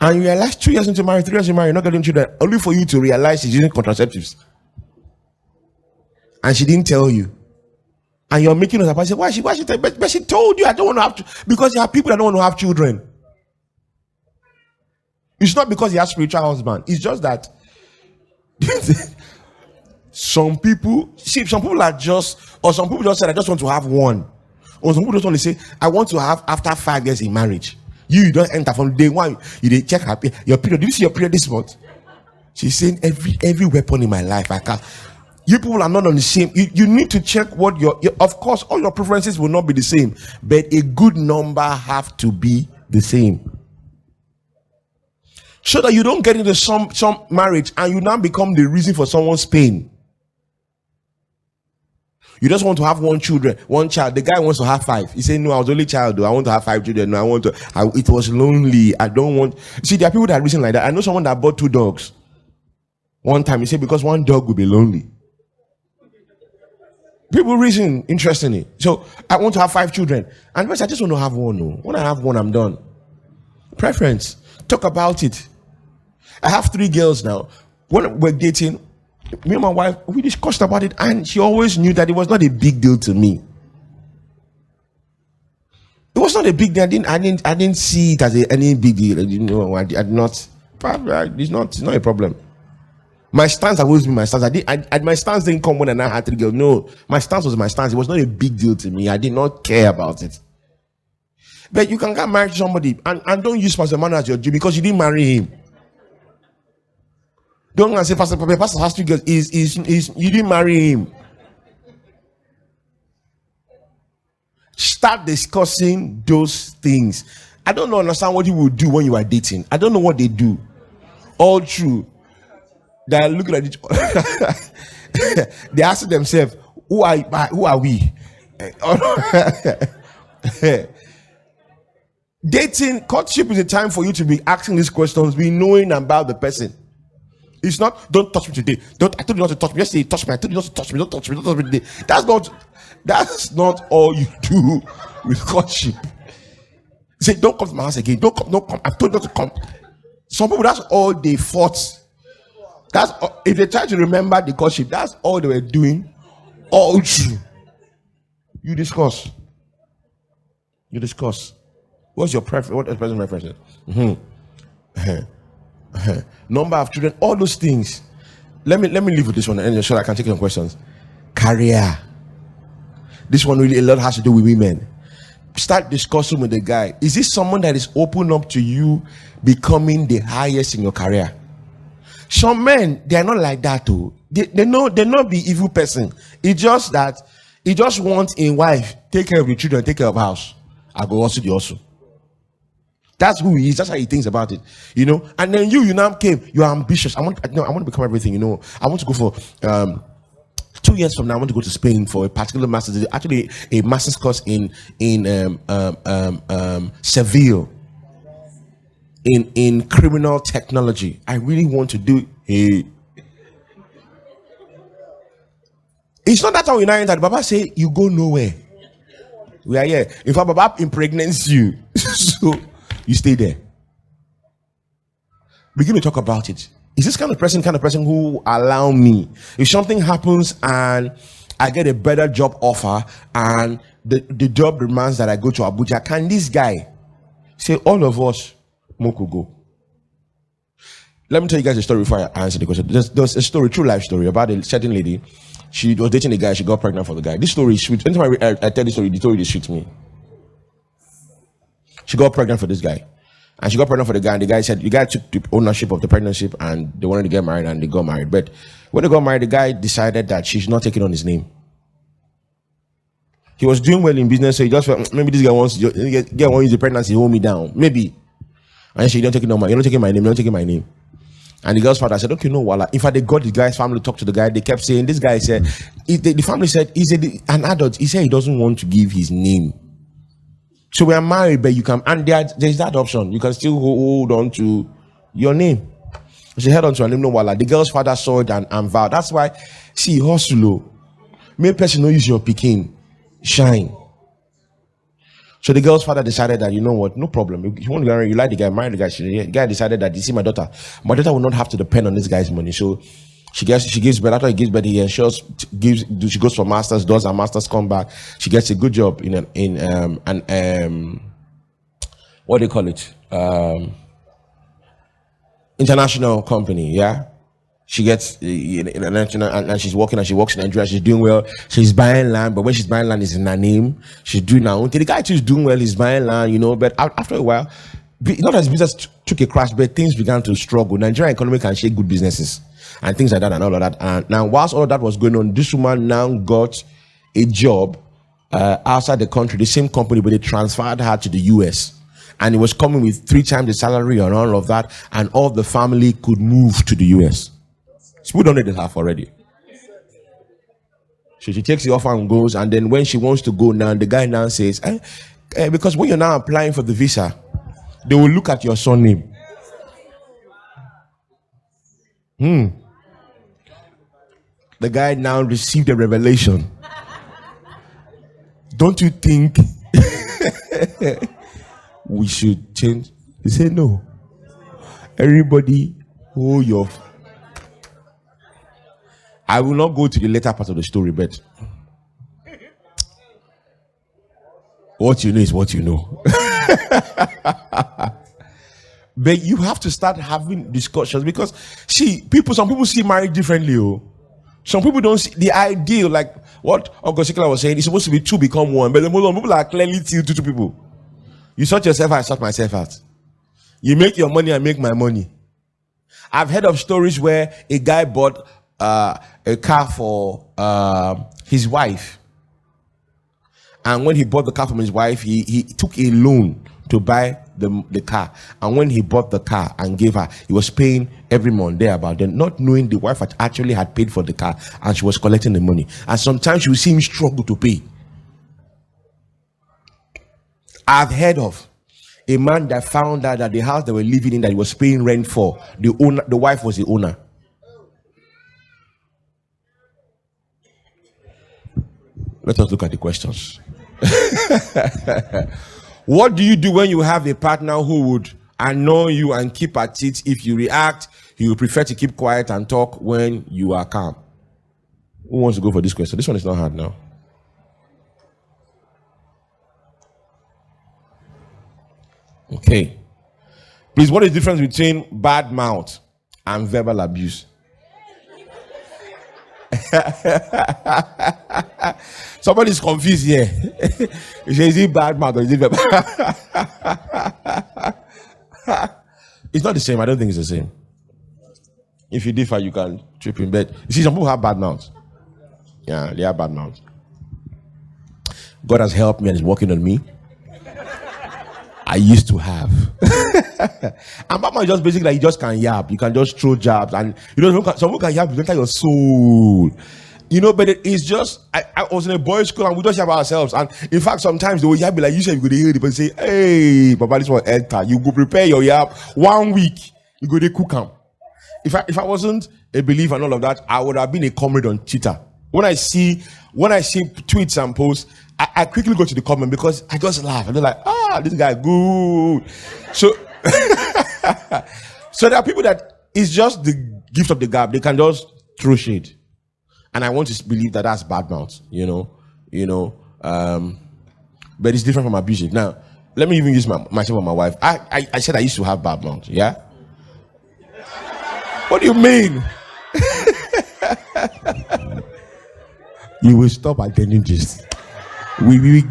Speaker 1: And you realize 2 years into marriage, 3 years into marriage, you're not getting children, only for you to realize she's using contraceptives. And she didn't tell you. And you're making us up. I say, why she tell? But she told you I don't want to have children. Because there are people that don't want to have children. It's not because he has spiritual husband. It's just that some people are just, or some people just say, I just want to have one. Or some people just want to say, I want to have after 5 years in marriage. You don't enter from day one. You didn't check your period. Did you see your period this month? She's saying every weapon in my life I can't. You people are not on the same. You need to check what your of course all your preferences will not be the same, but a good number have to be the same. So that you don't get into some marriage and you now become the reason for someone's pain. You just want to have one child. The guy wants to have 5. He said, no, I was only child. I want to have 5 children. No, it was lonely. I don't want. See, there are people that reason like that. I know someone that bought 2 dogs. One time, he said, because one dog will be lonely. People reason interestingly. So, I want to have 5 children. And I just want to have one. No. When I have one, I'm done. Preference. Talk about it. I have 3 girls now. When we're dating, me and my wife, we discussed about it, and she always knew that it was not a big deal to me. It was not a big deal. I didn't see it as any big deal. I did not. It's not a problem. My stance has always been my stance. My stance didn't come when I had 3 girls. No, my stance was my stance. It was not a big deal to me. I did not care about it. But you can get married to somebody and don't use Pastor Manu as your Jew because you didn't marry him. Don't say Pastor has 3 girls. You didn't marry him. Start discussing those things. I don't understand what you will do when you are dating. I don't know what they do. All true. They are looking at each other. They ask themselves, who are we? Dating, courtship is a time for you to be asking these questions, be knowing about the person. It's not, don't touch me today. I told you not to touch me. Yesterday, touch me. I told you not to touch me. Don't touch me. Don't touch me today. That's not all you do with courtship. Say, don't come to my house again. Don't come. I told you not to come. Some people, that's all they fought. That's all, if they try to remember the courtship, that's all they were doing. All true. You discuss. You discuss. What's your preference? What is the person's preference? Number of children, all those things. Let me leave with this one and so I can take some questions. Career. This one really a lot has to do with women. Start discussing with the guy. Is this someone that is open up to you becoming the highest in your career? Some men, they are not like that too. They know they're not the evil person. It's just that he just wants a wife, take care of the children, take care of house. I go also the also. That's who he is. That's how he thinks about it, you know. And then you now came. You are ambitious. I want to become everything, you know. I want to go for 2 years from now. I want to go to Spain for a particular master's. Actually, a master's course in Seville in criminal technology. I really want to do it. It's not that how you know that Baba say you go nowhere. We are here. In fact, Baba impregnates you, so you stay there. Begin to talk about it. Is this kind of person who allow me if something happens and I get a better job offer and the job demands that I go to Abuja? Can this guy say all of us Moko go? Let me tell you guys a story before I answer the question. There's a story, true life story about a certain lady. She was dating a guy. She got pregnant for the guy. This story is sweet. Anytime I tell the story shoots me. She got pregnant for this guy. And she got pregnant for the guy. And the guy said, the guy took the ownership of the pregnancy and they wanted to get married and they got married. But when they got married, the guy decided that she's not taking on his name. He was doing well in business. So he just felt, maybe this guy wants to use the pregnancy, hold me down. Maybe. And she don't take it no more. You're not taking my name. You're not taking my name. And the girl's father said, okay, no, voila. In fact, they got the guy's family to talk to the guy. They kept saying, this guy said, the family said, he's an adult. He said he doesn't want to give his name. So we are married, but you can, and there's that option. You can still hold on to your name. She held on to her name, no, voila. The girl's father saw it and vowed. That's why, see, hustle. Make person not use your picking. Shine. So the girl's father decided that, you know what, no problem. If you want to get married, you like the guy, marry the guy. The guy decided that, you see, my daughter will not have to depend on this guy's money. So she gives birth. After he gives birth, he ensures, she goes for masters, does her masters, come back. She gets a good job in what do you call it? International company, yeah. She gets and she's working and she works in Nigeria. She's doing well. She's buying land, but when she's buying land, it's in her name. She's doing now. The guy too is doing well. He's buying land, you know. But after a while, not as business took a crash, but things began to struggle. Nigerian economy can shake good businesses and things like that and all of that. And now, whilst all of that was going on, this woman now got a job outside the country, the same company, but they transferred her to the US. And it was coming with 3 times the salary and all of that, and all the family could move to the US. People don't need to have already. So she takes the offer and goes, and then when she wants to go now, the guy now says, because when you're now applying for the visa, they will look at your surname. The guy now received a revelation. Don't you think we should change? He said, no. Everybody hold your... I will not go to the later part of the story, but what you know is what you know. But you have to start having discussions because some people see marriage differently. Oh. Some people don't see the ideal, like what August was saying, it's supposed to be 2 become 1, but the most people are clearly two people. You sort yourself out, I sort myself out. You make your money, I make my money. I've heard of stories where a guy bought a car for his wife, and when he bought the car from his wife, he took a loan to buy the car, and when he bought the car and gave her, he was paying every month there about then, not knowing the wife actually had paid for the car and she was collecting the money, and sometimes you see him struggle to pay. I've heard of a man that found out that the house they were living in that he was paying rent for, the wife was the owner. Let us look at the questions. What do you do when you have a partner who would annoy you and keep at it? If you react, he will prefer to keep quiet and talk when you are calm. Who wants to go for this question? This one is not hard now. Okay. Please, what is the difference between bad mouth and verbal abuse? Somebody's confused here. Is it bad mouth or is it verbal? It's not the same. I don't think it's the same. If you differ, you can trip in bed. You see, some people have bad mouths. Yeah, they have bad mouths. God has helped me and is working on me. I used to have. And bad mouth is just basically like you just can yap. You can just throw jabs. And you know, some people can yap, you enter your soul. You know, but it's just, I was in a boys' school and we just yap ourselves. And in fact, sometimes they will yap like you said, you go to hear the person say, hey, Papa, this one enter. You go prepare your yap 1 week. You go to cook them. If I wasn't a believer and all of that, I would have been a comrade on Twitter. When I see tweets and posts, I quickly go to the comment because I just laugh. I'm just like, this guy good. So, so there are people that it's just the gift of the gab. They can just throw shade. And I want to believe that that's bad mouth, you know. But it's different from abusive. Now, let me even use myself and my wife. I said I used to have bad mouth, yeah? What do you mean? You will stop attending this. We will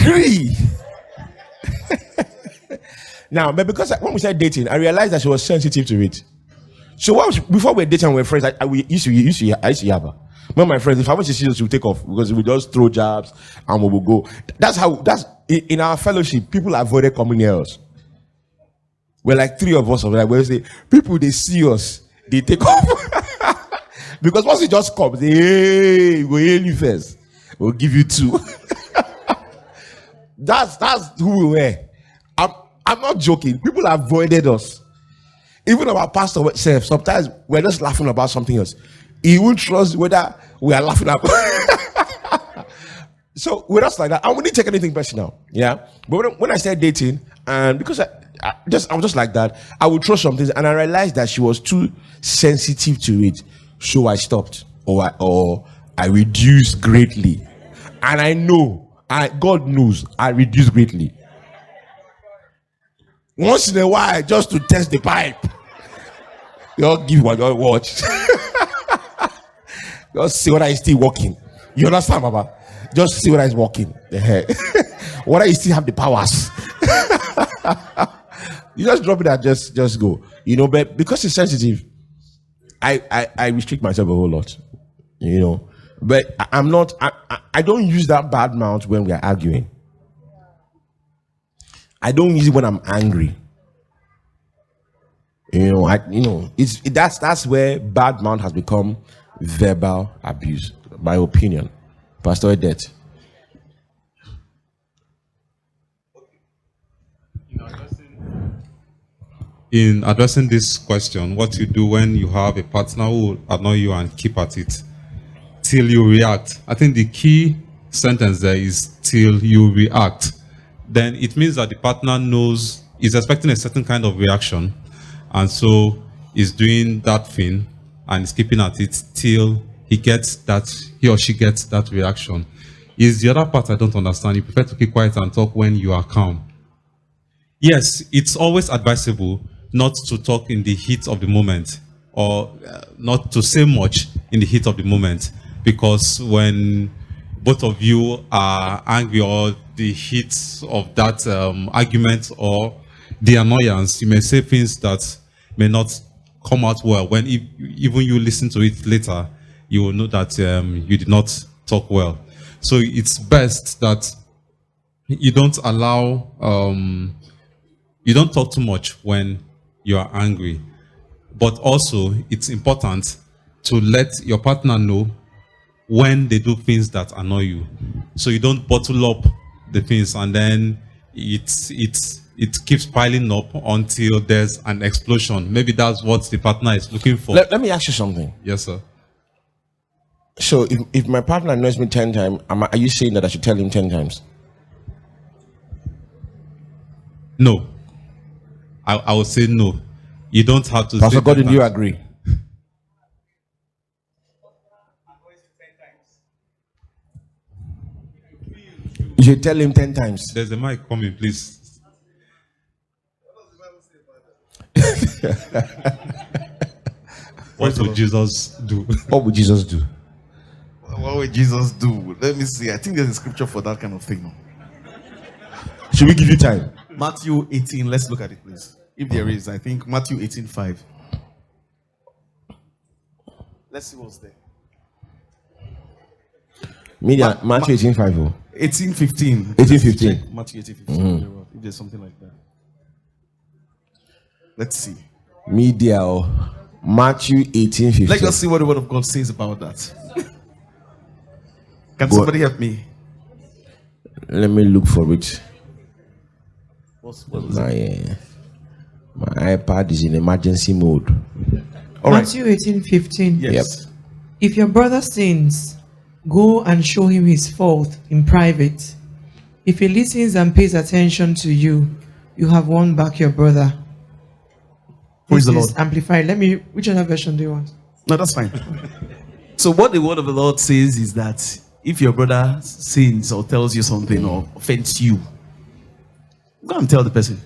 Speaker 1: agree. Now, but because when we started dating, I realized that she was sensitive to it. So before we were dating and we were friends, I used to have her. When my friends, if I want to see us, we take off because we just throw jabs and we will go. That's in our fellowship. People avoided coming near us. We're like 3 of us. Like we say, people they see us, they take off because once it just comes, they hey, we hail you first. We'll give you 2. That's who we were. I'm not joking. People avoided us. Even our pastor self, sometimes we're just laughing about something else. He won't trust whether we are laughing about. So we're just like that. I wouldn't take anything personal. Yeah. But when I started dating, and because I was just like that, I would trust some things, and I realized that she was too sensitive to it. So I stopped. Or I reduced greatly. And I know, God knows, I reduced greatly. Once in a while, just to test the pipe. You give what you watch. Just see whether it's still working. You understand, Baba? Just see whether it's working. Whether you still have the powers. You just drop it and just go. You know, but because it's sensitive, I restrict myself a whole lot. You know. But I don't use that bad mouth when we are arguing. I don't use it when I'm angry. That's where bad mouth has become verbal abuse, my opinion. Pastor Edet.
Speaker 3: In addressing this question, what you do when you have a partner who annoy you and keep at it till you react. I think the key sentence there is till you react. Then it means that the partner is expecting a certain kind of reaction, and so is doing that thing and is keeping at it till he or she gets that reaction. Is the other part I don't understand. You prefer to keep quiet and talk when you are calm. Yes, it's always advisable not to talk in the heat of the moment, or not to say much in the heat of the moment, because when both of you are angry or the heat of that argument or the annoyance, you may say things that may not come out well. When even you listen to it later, you will know that you did not talk well. So it's best that you don't you don't talk too much when you are angry. But also, it's important to let your partner know when they do things that annoy you. So you don't bottle up the things and then it keeps piling up until there's an explosion. Maybe that's what the partner is looking for.
Speaker 1: Let me ask you something.
Speaker 3: Yes, sir.
Speaker 1: So if my partner annoys me 10 times, are you saying that I should tell him 10 times?
Speaker 3: No. I would say no. You don't have to.
Speaker 1: Pastor Gordon, do you agree? You should tell him 10 times.
Speaker 3: There's a mic coming, please. What would Jesus do?
Speaker 1: What would Jesus do?
Speaker 4: What would Jesus do? Let me see. I think there's a scripture for that kind of thing.
Speaker 1: Should we give you time?
Speaker 4: Matthew 18. Let's look at it, please. If there is, I think Matthew 18:5. Let's see what's there.
Speaker 1: Media, Matthew 18:5.
Speaker 4: 18:15.
Speaker 1: 18:15.
Speaker 4: Matthew 18:15. If there's something like that. Let's see.
Speaker 1: Media, Matthew 18:15.
Speaker 4: Let's just see what the word of God says about that. Can somebody help me?
Speaker 1: Let me look for it.
Speaker 4: What is it?
Speaker 1: My iPad is in emergency mode. All right.
Speaker 2: Matthew 18:15.
Speaker 4: Yes.
Speaker 2: If your brother sins, go and show him his fault in private. If he listens and pays attention to you, you have won back your brother.
Speaker 4: Praise the
Speaker 2: This is
Speaker 4: Lord.
Speaker 2: Amplified. Which other version do you want?
Speaker 4: No, that's fine. So what the word of the Lord says is that if your brother sins or tells you something or offends you, go and tell the person.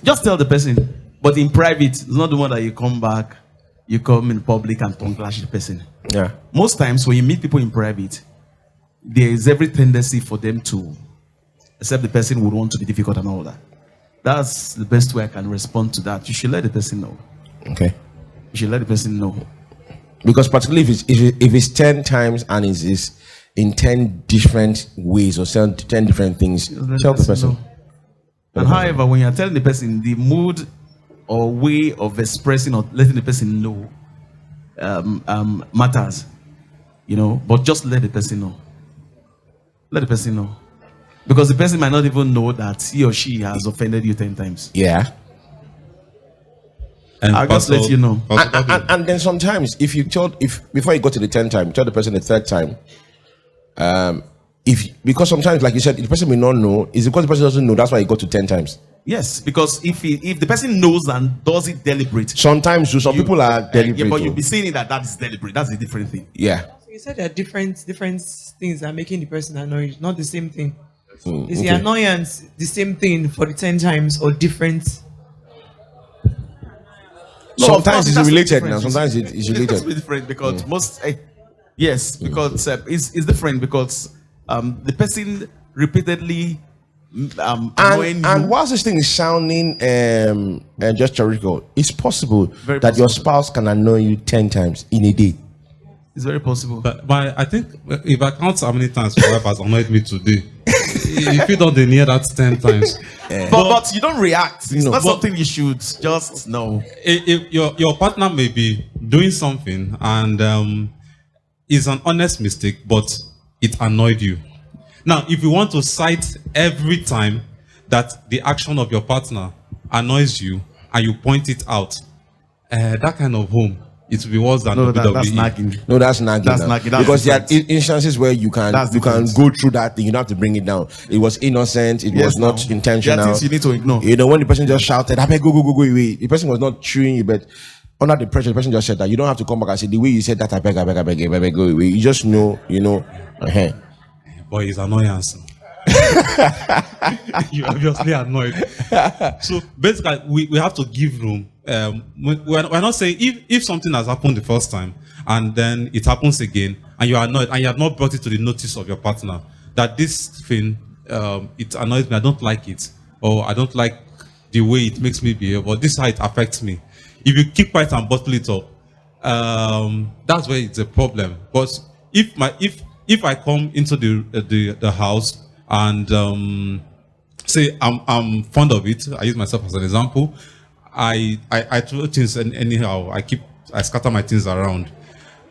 Speaker 4: Just tell the person. But in private, it's not the one that you come back, you come in public and tongue clash the person.
Speaker 1: Yeah.
Speaker 4: Most times when you meet people in private, there is every tendency for them to, except the person would want to be difficult and all that. That's the best way I can respond to that. You should let the person know.
Speaker 1: Okay.
Speaker 4: You should let the person know.
Speaker 1: Because particularly if it's 10 times and it's in 10 different ways or 10 different things, tell the person.
Speaker 4: know. And however, when you're telling the person, the mood or way of expressing or letting the person know matters, but just let the person know. Let the person know. Because the person might not even know that he or she has offended you 10 times.
Speaker 1: Yeah.
Speaker 3: And
Speaker 4: I'll just let you know.
Speaker 1: And then sometimes if before you go to the 10th time, tell the person the third time. Because sometimes, like you said, the person may not know. Is it because the person doesn't know? That's why you go to 10 times.
Speaker 4: Yes, because if the person knows and does it deliberate,
Speaker 1: Sometimes some people are deliberate.
Speaker 4: yeah, but you'll be saying that is deliberate. That's a different thing.
Speaker 1: Yeah.
Speaker 2: So you said there are different things that are making the person annoyed, not the same thing. Is the
Speaker 1: Okay.
Speaker 2: annoyance the same thing for the 10 times or different?
Speaker 4: No, of course,
Speaker 1: Sometimes it's
Speaker 4: that's
Speaker 1: related
Speaker 4: different.
Speaker 1: now. Sometimes it's
Speaker 4: It has
Speaker 1: related.
Speaker 4: to be different because yes, because it's different because the person repeatedly annoying
Speaker 1: And
Speaker 4: you.
Speaker 1: whilst this thing is sounding just theoretical, it's possible
Speaker 4: Very
Speaker 1: that your
Speaker 4: possible.
Speaker 1: spouse can annoy you 10 times in a day.
Speaker 4: It's very possible.
Speaker 3: But I think if I count how many times my wife has annoyed me today, if you don't near that 10 times,
Speaker 4: But you don't react. It's
Speaker 1: No,
Speaker 4: not
Speaker 1: but-
Speaker 4: something you should just know.
Speaker 3: if your partner may be doing something and it's an honest mistake, but it annoyed you. Now, if you want to cite every time that the action of your partner annoys you and you point it out, that kind of home, it will be worse than
Speaker 4: No,
Speaker 3: WWE.
Speaker 4: that's nagging.
Speaker 1: No, that's nagging.
Speaker 4: That's
Speaker 1: now.
Speaker 4: nagging. That's
Speaker 1: Because there are
Speaker 4: different.
Speaker 1: instances where you can
Speaker 4: That's
Speaker 1: go
Speaker 4: different.
Speaker 1: through that thing. You don't have to bring it down. It was innocent. It was not
Speaker 4: now. There are
Speaker 1: intentional.
Speaker 4: things you need to ignore.
Speaker 1: When the person just shouted, "I beg, go away." The person was not chewing you, but under the pressure, the person just said that. You don't have to come back and say the way you said that. I beg, go away. You just know.
Speaker 3: But it's annoyance. You're obviously annoyed. So basically, we have to give room. We're not saying if something has happened the first time and then it happens again and you're annoyed and you have not brought it to the notice of your partner that this thing it annoys me, I don't like it, or I don't like the way it makes me behave, or this is how it affects me. If you keep quiet and bottle it up, that's where it's a problem. But if I come into the house and say I'm fond of it, I use myself as an example. I throw things anyhow. I scatter my things around.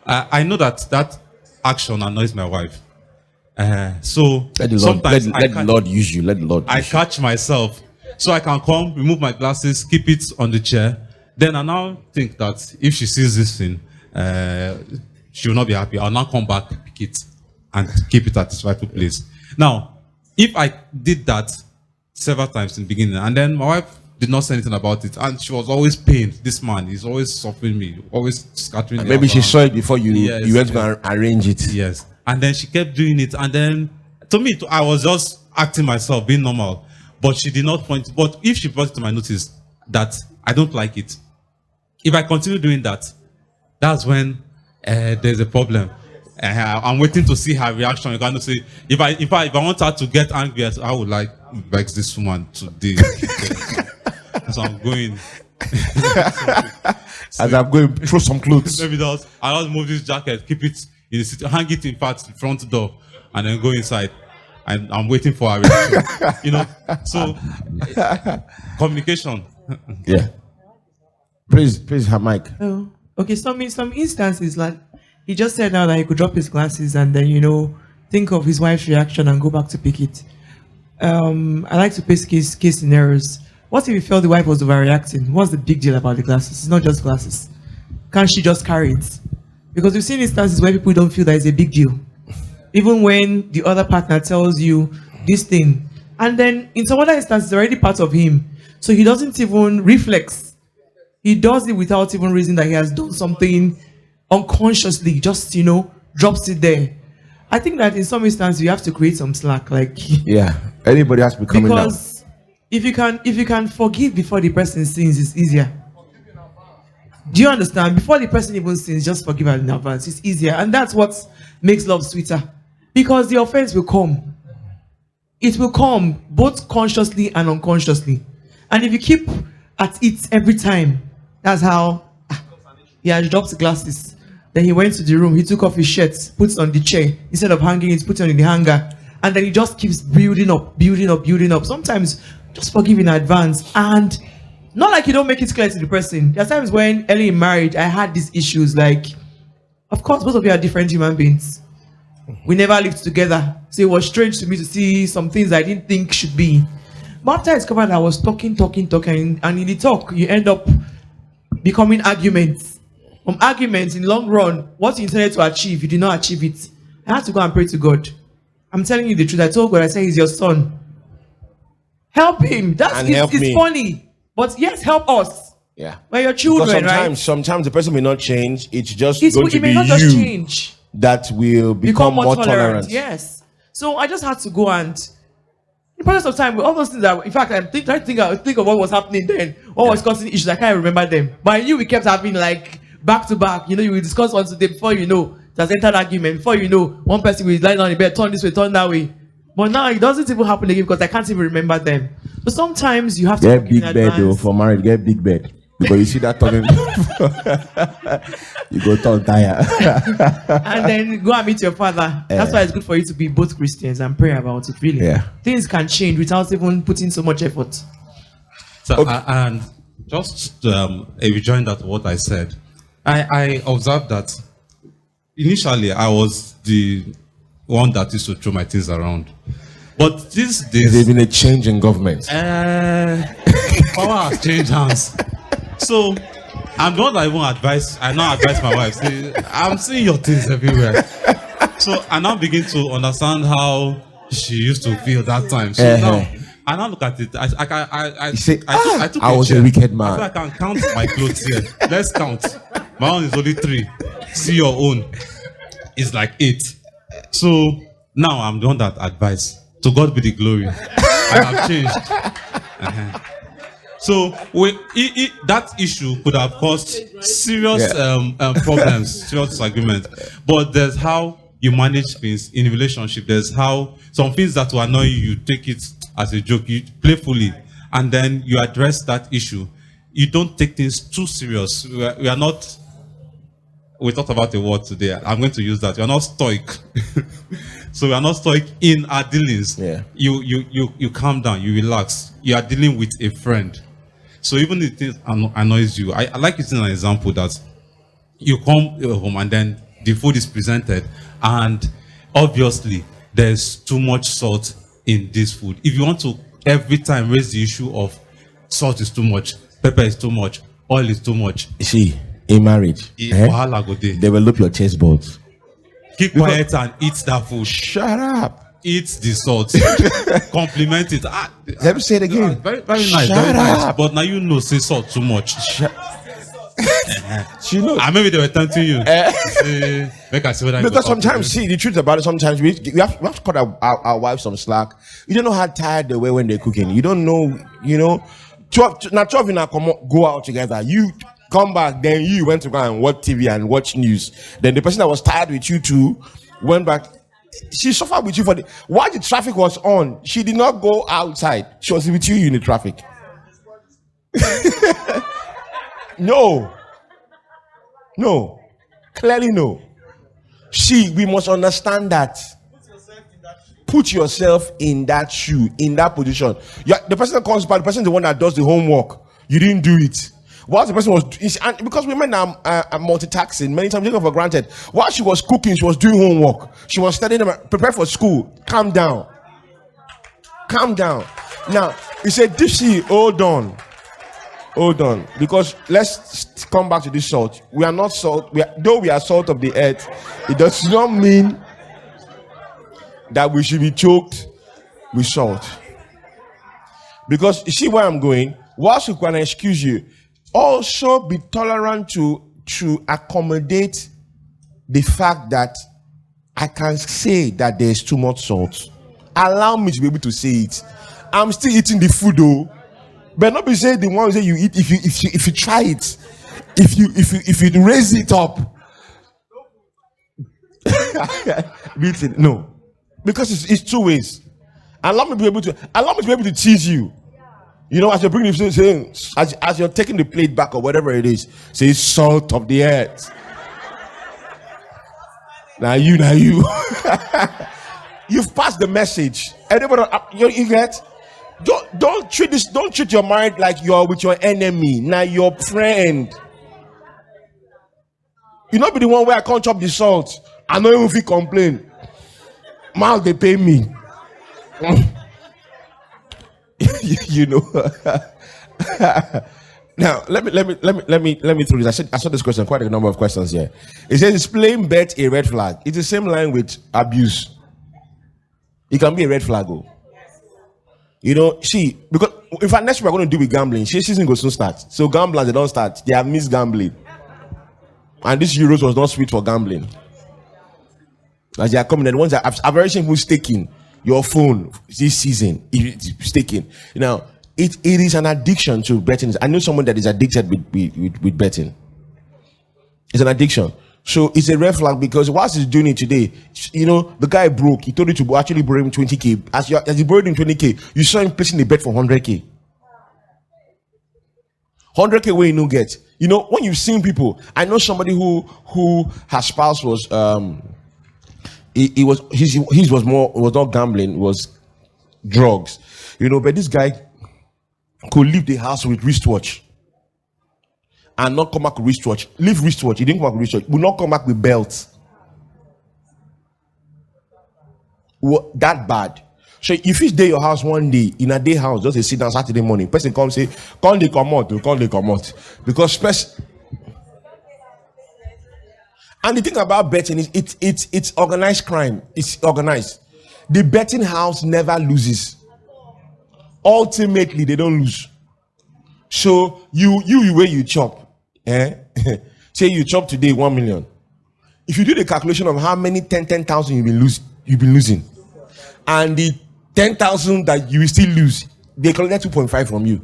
Speaker 3: I know that action annoys my wife. So
Speaker 1: Let the Lord,
Speaker 3: sometimes
Speaker 1: let the Lord use you. Let the Lord.
Speaker 3: I
Speaker 1: use you.
Speaker 3: catch myself. So I can come, remove my glasses, keep it on the chair. Then I now think that if she sees this thing, she will not be happy. I'll now come back, pick it, and keep it at its rightful place. Now, if I did that several times in the beginning, and then my wife did not say anything about it, and she was always pained. This man is always suffering me, always scattering me
Speaker 1: Maybe she
Speaker 3: around.
Speaker 1: saw it before you
Speaker 3: Yes,
Speaker 1: went to arrange it.
Speaker 3: Yes. And then she kept doing it. And then, to me, I was just acting myself, being normal. but she did not point. But if she brought it to my notice that I don't like it, if I continue doing that, that's when there's a problem. I'm waiting to see her reaction. You can't say if I want her to get angry, I would like vex this woman today. So I'm going.
Speaker 1: As I'm going through some clothes.
Speaker 3: Maybe I'll just move this jacket, keep it in the city, hang it in fact front door, and then go inside. And I'm waiting for her reaction. So communication.
Speaker 1: Yeah. Praise her mic.
Speaker 2: Oh, okay. Some instances, like he just said now that he could drop his glasses and then think of his wife's reaction and go back to pick it. I like to paste case scenarios. What if he felt the wife was overreacting? What's the big deal about the glasses? It's not just glasses. Can't she just carry it? Because we've seen instances where people don't feel that it's a big deal, even when the other partner tells you this thing, and then in some other instances, it's already part of him, so he doesn't even reflex. He does it without even realizing that he has done something unconsciously, just, drops it there. I think that in some instances, you have to create some slack.
Speaker 1: Yeah, anybody has to be coming down.
Speaker 2: Because if you can forgive before the person sins, it's easier. Do you understand? Before the person even sins, just forgive in advance. It's easier. And that's what makes love sweeter. Because the offense will come. It will come both consciously and unconsciously. And if you keep at it every time, that's how he had dropped the glasses. Then he went to the room, he took off his shirt, puts it on the chair. Instead of hanging it, puts it on in the hanger. And then he just keeps building up. Sometimes just forgive in advance. And not like you don't make it clear to the person. There are times when early in marriage, I had these issues. Of course, both of you are different human beings. We never lived together. So it was strange to me to see some things I didn't think should be. But after I discovered I was talking, and in the talk, you end up becoming arguments. From arguments, in long run, what you intended to achieve, you did not achieve it. I had to go and pray to God. I'm telling you the truth. I told God, I said, he's your son. Help him. It's funny. But yes, help us.
Speaker 1: Yeah.
Speaker 2: We're your children,
Speaker 1: because sometimes the person may not change. It's just
Speaker 2: going
Speaker 1: to
Speaker 2: be
Speaker 1: be
Speaker 2: not
Speaker 1: you
Speaker 2: just change.
Speaker 1: that will become more tolerant.
Speaker 2: Yes. So I just had to go and in the process of time, with all those things that, in fact, I think of what was happening then, what was causing issues. I can't remember them. But I knew we kept having back to back. You will discuss one today before it has entered argument. Before one person will lie down in bed, turn this way, turn that way. But now it doesn't even happen again because I can't even remember them. But sometimes you have to
Speaker 1: get big bed though for marriage. Get big bed because you see that turning, you go turn tire.
Speaker 2: And then go and meet your father. That's why it's good for you to be both Christians and pray about it. Really, things can change without even putting so much effort.
Speaker 3: So and just a rejoinder to what I said, I observed that initially I was the one that used to throw my things around. But these days...
Speaker 1: There's been a change in government.
Speaker 3: Power has changed hands. So, I'm the one that even advise my wife. Say, I'm seeing your things everywhere. So, I now begin to understand how she used to feel that time. So now, I now look at it. I
Speaker 1: was a wicked man.
Speaker 3: I can count my clothes here. Let's count. My own is only 3. See your own. It's like 8. So now I'm the one that advise. To God be the glory. I have changed. So that issue could have caused serious problems, serious disagreement. But there's how you manage things in a relationship. There's how some things that will annoy you, you take it as a joke, you playfully, and then you address that issue. You don't take things too serious. We are not. We talked about a word today. I'm going to use that. We are not stoic. So we are not stoic in our dealings.
Speaker 1: Yeah.
Speaker 3: You calm down. You relax. You are dealing with a friend. So even if things annoys you, I like using an example that you come home and then the food is presented and obviously there's too much salt in this food. If you want to every time raise the issue of salt is too much, pepper is too much, oil is too much.
Speaker 1: See, in marriage, develop your taste buds.
Speaker 3: Keep quiet and eat that food.
Speaker 1: Shut up.
Speaker 3: Eat the salt. Compliment it.
Speaker 1: Let me say it again.
Speaker 3: Very, very nice.
Speaker 1: Shut
Speaker 3: very
Speaker 1: up.
Speaker 3: Nice. But now say salt too much.
Speaker 1: She knows.
Speaker 3: And maybe they were tempting you. Say, make I see whether you
Speaker 1: Because
Speaker 3: go up
Speaker 1: sometimes,
Speaker 3: today.
Speaker 1: see, the truth about it, sometimes we have to cut our wives some slack. You don't know how tired they were when they're cooking. You don't know, 12 in a go out together. You come back, then you went to go and watch TV and watch news. Then the person that was tired with you too went back. She suffered with you while the traffic was on. She did not go outside. She was with you in the traffic. No, clearly no. We must understand that. Put yourself in that shoe, in that position. The person that comes back, the person is the one that does the homework. You didn't do it. While the person was, and because women are multitasking, many times taken for granted. While she was cooking, she was doing homework. She was studying, prepare for school. Calm down. Now, he said, Dipsy, hold on. Because let's come back to this salt. We are not salt. Though we are salt of the earth, it does not mean that we should be choked with salt. Because you see where I'm going? Whilst we can excuse you, also be tolerant to accommodate the fact that I can say that there's too much salt. Allow me to be able to say it. I'm still eating the food though. But not be saying the one that you eat if you try it. If you raise it up. No. Because it's two ways. Allow me to be able to tease you. As you're bringing it, saying, as you're taking the plate back or whatever it is, say salt of the earth. Now you. You've passed the message. Everybody, you get? Don't treat your marriage like you're with your enemy. Now your friend. You not be the one where I can't chop the salt. I know if you complain. Mal, they pay me. Now let me through this. I saw this question, quite a number of questions here. It says, is playing bet a red flag? It's the same line with abuse. It can be a red flag. See, because in fact next week we're going to do with gambling. Season goes to start. So gamblers, they don't start. They have missed gambling. And this Euros was not sweet for gambling. As they are coming, and ones that I've already seen who's staking your phone this season. Staking. It is an addiction to betting. I know someone that is addicted with betting. It's an addiction. So it's a red flag because whilst he's doing it today, the guy broke. He told you to actually borrow him 20K. As he borrowed him 20K, you saw him placing a bet for 100K. 100K where you no get. When you've seen people, I know somebody who her spouse was his was not gambling, was drugs. But this guy could leave the house with wristwatch and not come back with wristwatch. Leave wristwatch. He didn't come back with wristwatch. Will not come back with belt. That bad. So if he's there your house one day, in a day house, just a sit down Saturday morning, person come say, can't they come out? Because and the thing about betting is it's organized crime. It's organized. The betting house never loses. Ultimately, they don't lose. So you where you chop. Say you chop today 1 million. If you do the calculation of how many 10,000 you've been losing, and the 10,000 that you will still lose, they collected 2.5 from you.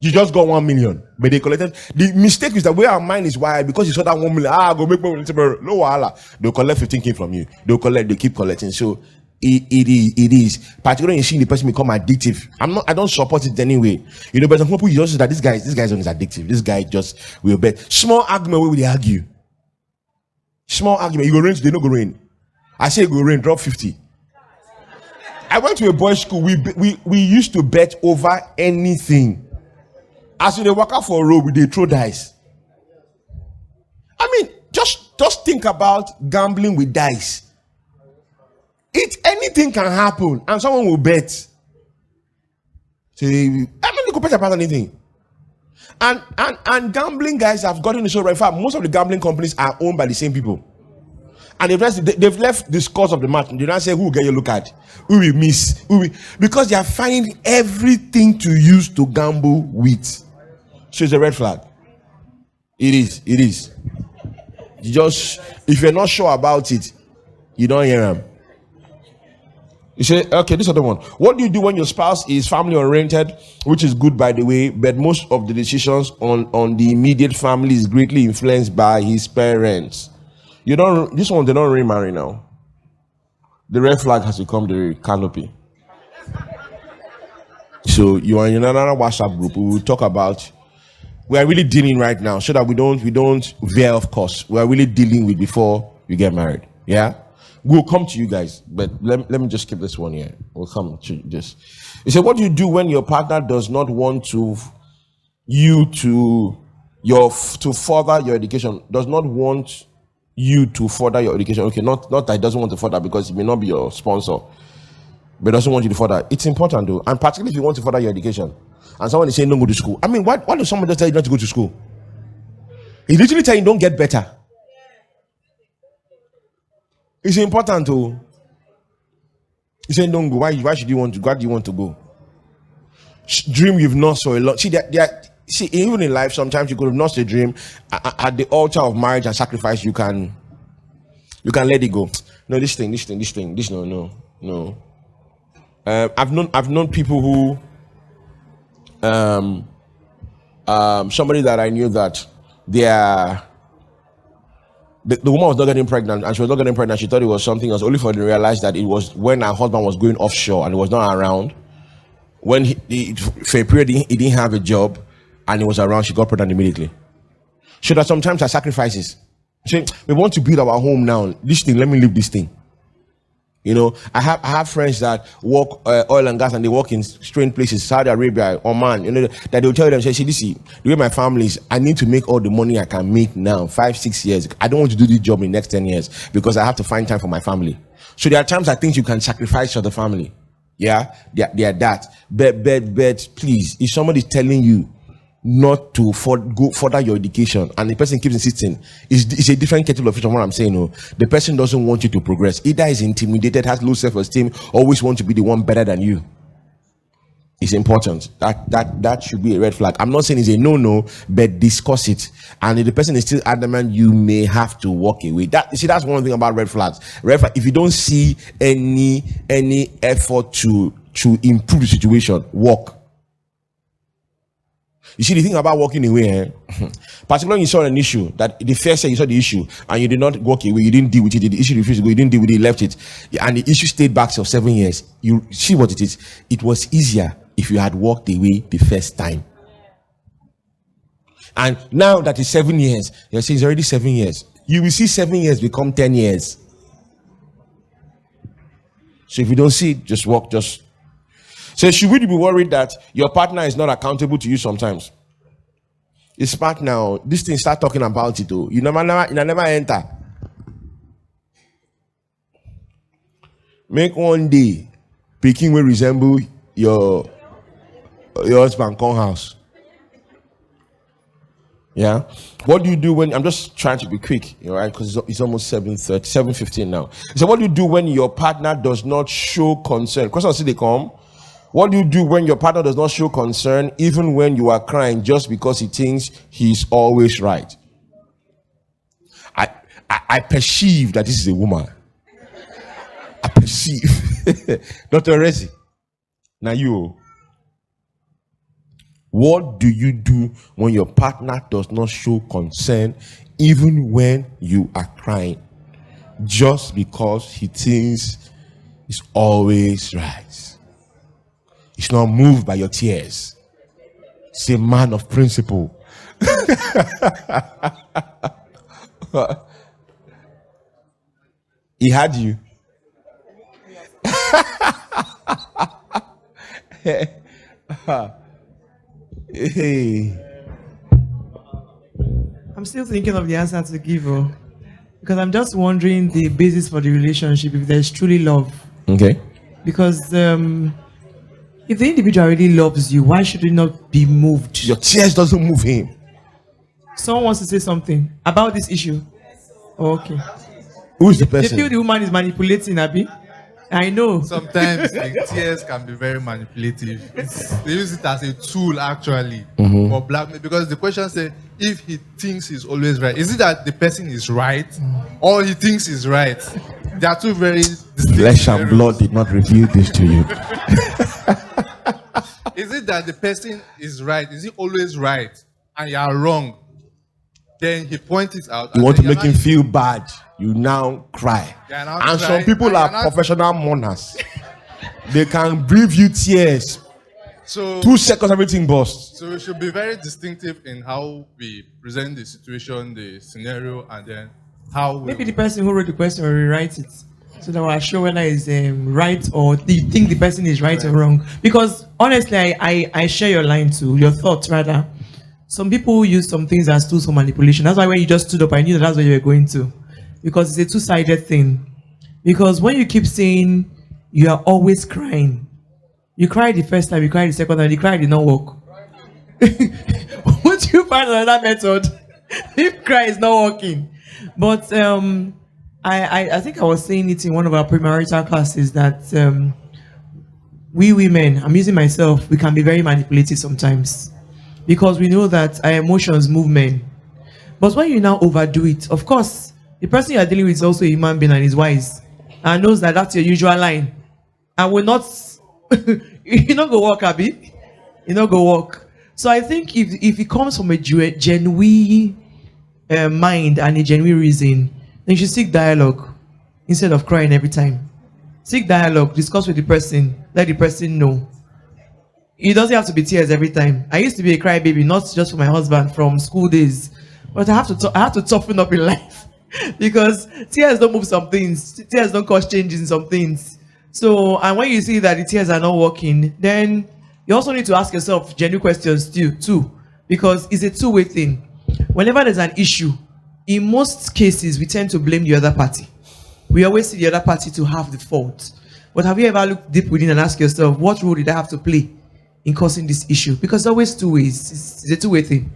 Speaker 1: You just got 1 million, but they collected. The mistake is that where our mind is wired, because you saw that 1 million, go make money. No wahala. They'll collect 15K from you. They keep collecting. So it is particularly in seeing the person become addictive. I don't support it anyway. But some people just say that this guy's on is addictive. This guy just will bet. Small argument where will they argue? Small argument. You go rain, they no go rain. I say go rain, drop 50. I went to a boys' school. We used to bet over anything. As they walk out for a road, they throw dice. I mean, just think about gambling with dice. Anything can happen, and someone will bet. So, they could bet about anything. And gambling guys have gotten the show right. In fact, most of the gambling companies are owned by the same people. And they've left the scores of the match. They don't say who will get your look at, who will miss, because they are finding everything to use to gamble with. So it's a red flag. It is. It is. You just, if you're not sure about it, you don't hear them. You say, okay, this other one. What do you do when your spouse is family oriented, which is good, by the way, but most of the decisions on the immediate family is greatly influenced by his parents? You don't. This one, they don't remarry now. The red flag has become the canopy. So you are in another WhatsApp group. We will talk about. We are really dealing right now, so that we don't veer off course. We are really dealing with before you get married. Yeah. We'll come to you guys, but let me just keep this one here. We'll come to this. He said, what do you do when your partner does not want to further your education? Does not want you to further your education. Okay, not that he doesn't want to further because he may not be your sponsor, but doesn't want you to further. It's important though, and particularly if you want to further your education, and someone is saying don't go to school. I mean, why does someone just tell you not to go to school? He literally tell you don't get better. It's important to. He's saying don't go. Why should you want to? Why do you want to go? Dream you've not so a lot. See, even in life, sometimes you could have lost a dream at the altar of marriage and sacrifice. You can let it go. No, this no. I've known people who somebody that I knew that the woman was not getting pregnant, and she was not getting pregnant. She thought it was something else, only for her to realize that it was when her husband was going offshore and he was not around. When for a period he didn't have a job and he was around, she got pregnant immediately. So that sometimes our sacrifices. So we want to build our home now. This thing, let me leave this thing. You know, I have friends that work oil and gas, and they work in strange places, Saudi Arabia, Oman. You know, that they'll tell them, say, the way my family is, I need to make all the money I can make now, 5-6 years. I don't want to do this job in the next 10 years because I have to find time for my family. So there are times I think you can sacrifice for the family. Yeah, they are that. But please, if somebody is telling you not to go further your education, and the person keeps insisting, it's a different kettle of fish from what I'm saying. No, the person doesn't want you to progress. Either is intimidated, has low self-esteem, always want to be the one better than you. It's important. That should be a red flag. I'm not saying it's a no, but discuss it. And if the person is still adamant, you may have to walk away. That's one thing about red flags. Red flag, if you don't see any effort to improve the situation, walk. You see, the thing about walking away, particularly when you saw an issue, that the first day you saw the issue and you did not walk away, you didn't deal with it, the issue refused to go, you didn't deal with it, you left it, and the issue stayed back for 7 years. You see what it is. It was easier if you had walked away the first time. And now that it's 7 years, you're saying it's already 7 years. You will see 7 years become 10 years. So if you don't see it, just walk, So should we be worried that your partner is not accountable to you sometimes? It's smart now. This thing, start talking about it though. You never enter. Make one day Peking will resemble your husband come house. Yeah. What do you do when, I'm just trying to be quick, right? Because it's almost 7:15 now. So what do you do when your partner does not show concern? Questions they come. What do you do when your partner does not show concern, even when you are crying, just because he thinks he's always right? I perceive that this is a woman. I perceive. Dr. Rezi. Now you. What do you do when your partner does not show concern, even when you are crying, just because he thinks he's always right? He's not moved by your tears. He's a man of principle. He had you. Hey.
Speaker 2: I'm still thinking of the answer to give, because I'm just wondering the basis for the relationship, if there's truly love.
Speaker 1: Okay.
Speaker 2: Because if the individual really loves you, why should he not be moved?
Speaker 1: Your tears doesn't move him.
Speaker 2: Someone wants to say something about this issue. Oh, okay.
Speaker 1: Who is the person?
Speaker 2: They feel the woman is manipulating, Abi. I know.
Speaker 5: Sometimes the tears can be very manipulative. They use it as a tool actually for blackmail, because the question says if he thinks he's always right. Is it that the person is right or he thinks he's right? They are two very distinct
Speaker 1: Flesh and
Speaker 5: scenarios.
Speaker 1: blood did not reveal this to you.
Speaker 5: Is it that the person is right? Is he always right and you are wrong? Then he points it out.
Speaker 1: You want to make him feel bad, you now cry.
Speaker 5: Yeah, now
Speaker 1: And
Speaker 5: cry,
Speaker 1: some people
Speaker 5: and
Speaker 1: are
Speaker 5: you're not-
Speaker 1: professional mourners. They can breathe you tears.
Speaker 5: So
Speaker 1: 2 seconds, everything bursts.
Speaker 5: So we should be very distinctive in how we present the situation, the scenario, and then how we...
Speaker 2: Maybe the person who wrote the question will rewrite it so that we'll show whether it's right or do you think the person is right or wrong. Because honestly, I share your line too, your thoughts rather. Some people use some things as tools for manipulation. That's why when you just stood up, I knew that that's where you were going to. Because it's a two-sided thing. Because when you keep saying you are always crying, you cried the first time, you cried the second time, you cried, it did not work. Once you find another method, if cry is not working. But I think I was saying it in one of our premarital classes that we women, I'm using myself, we can be very manipulative sometimes. Because we know that our emotions move men. But when you now overdo it, of course, the person you are dealing with is also a human being and is wise. And knows that that's your usual line. And will not, you not go walk, Abby. You not go walk. So I think if it comes from a genuine mind and a genuine reason, then you should seek dialogue instead of crying every time. Seek dialogue, discuss with the person, let the person know. It doesn't have to be tears every time. I used to be a crybaby, not just for my husband from school days, but I have to toughen up in life because tears don't move some things. Tears don't cause changes in some things. So, and when you see that the tears are not working, then you also need to ask yourself genuine questions too, because it's a two-way thing. Whenever there's an issue, in most cases, we tend to blame the other party. We always see the other party to have the fault. But have you ever looked deep within and asked yourself, what role did I have to play in causing this issue? Because it's always two ways. It's a two-way thing.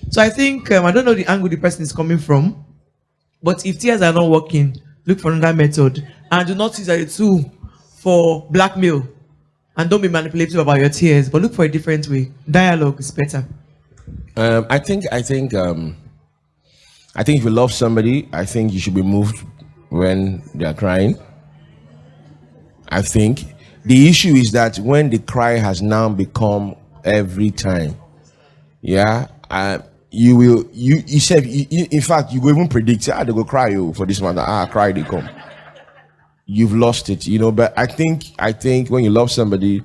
Speaker 2: So I think, I don't know the angle the person is coming from, but if tears are not working, look for another method. And do not use it as a tool for blackmail. And don't be manipulative about your tears, but look for a different way. Dialogue is better.
Speaker 1: I think if you love somebody, I think you should be moved when they are crying. I think the issue is that when the cry has now become every time, yeah, you said, in fact, you go even predict, they go cry for this man, cry they come. You've lost it, but I think when you love somebody,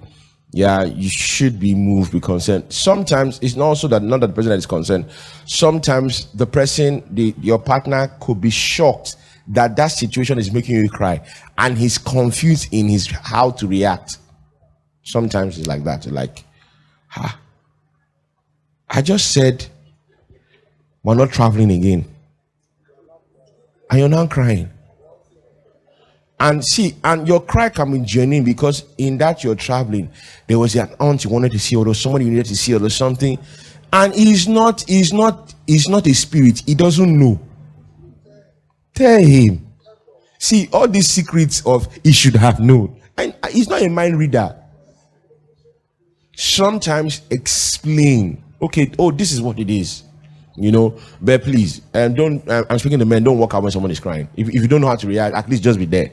Speaker 1: yeah, you should be moved with consent. Sometimes it's not also that not that the person that is concerned. Sometimes the person, your partner could be shocked that situation is making you cry, and he's confused in his how to react. Sometimes it's like that. You're like, I just said we're not traveling again, and you're now crying. And see, and your cry can be genuine because in that you're traveling, there was an aunt you wanted to see, or there was somebody you needed to see, or there's something, and he's not a spirit. He doesn't know. Tell him. See, all these secrets of he should have known, and he's not a mind reader. Sometimes explain. Okay, this is what it is. But please, don't. I'm speaking to men. Don't walk out when someone is crying. If you don't know how to react, at least just be there.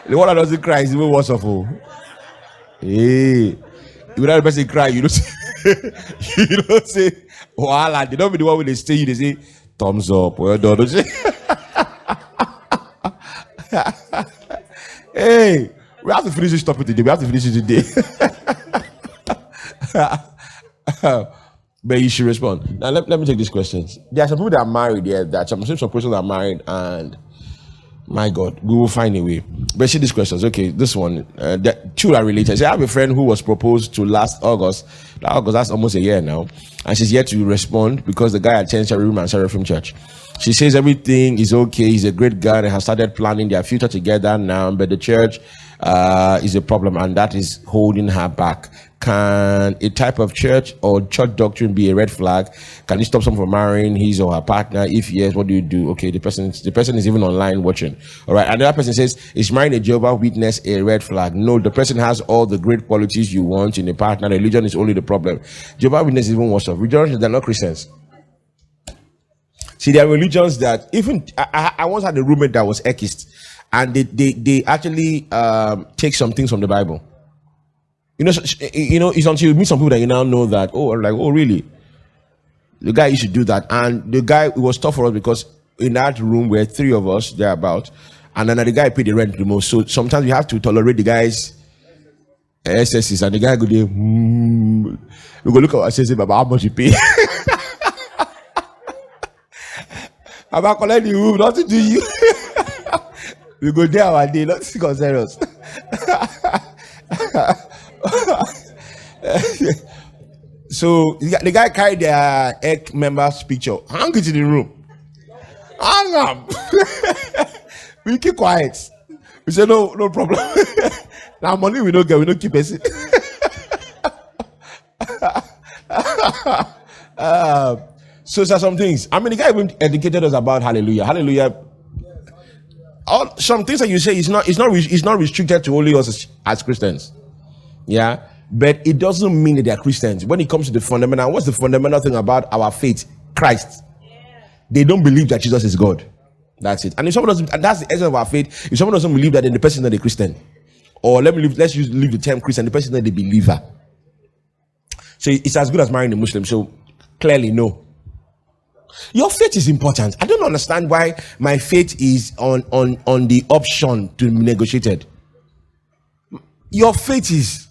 Speaker 1: The one that doesn't cry is even worse of all. Hey, without the person cry, you don't say, you don't say, voila. They don't be the one when they stay you, they say, thumbs up, well done. Don't say, hey, we have to finish this topic today. We have to finish it today. But you should respond. Now, let me take these questions. There are some people that are married, yeah, that some persons are married, and my God, we will find a way. But see these questions. Okay, this one, two are related. So I have a friend who was proposed to last August. That's almost a year now. And she's yet to respond because the guy attends Cherry Room and Seraphim Church. She says everything is okay. He's a great guy. They have started planning their future together now, but the church is a problem, and that is holding her back. Can a type of church or church doctrine be a red flag? Can it stop someone from marrying his or her partner? If yes, what do you do? Okay, the person is even online watching. All right. Another person says, is marrying a Jehovah's Witness a red flag? No, the person has all the great qualities you want in a partner. Religion is only the problem. Jehovah's Witness is even worse off. Religion, they're not Christians. See, there are religions that even I once had a roommate that was atheist, and they actually take some things from the Bible. It's until you meet some people that you now know that, oh really? The guy used to do that, and the guy, it was tough for us because in that room were 3 of us thereabout, and then the guy paid the rent the most. So sometimes you have to tolerate the guy's excesses, and the guy go there, we go look at us and say, "Baba, how much you pay?" About collect the room, nothing to you. We go there our day, nothing concern us. So the guy carried their egg member's picture, hang it in the room. Hang up. We keep quiet. We say no problem. Now money we don't get, we don't keep it. So there are some things. I mean, the guy even educated us about hallelujah. Hallelujah. Some things that you say is not restricted to only us as Christians. Yeah. But it doesn't mean that they are Christians. When it comes to the fundamental, what's the fundamental thing about our faith? Christ. They don't believe that Jesus is God. That's it. And if someone doesn't, and that's the essence of our faith. If someone doesn't believe that, then the person is not a Christian. Or let's leave the term Christian, the person is not a believer. So it's as good as marrying a Muslim. So clearly, no. Your faith is important. I don't understand why my faith is on the option to be negotiated. Your faith is.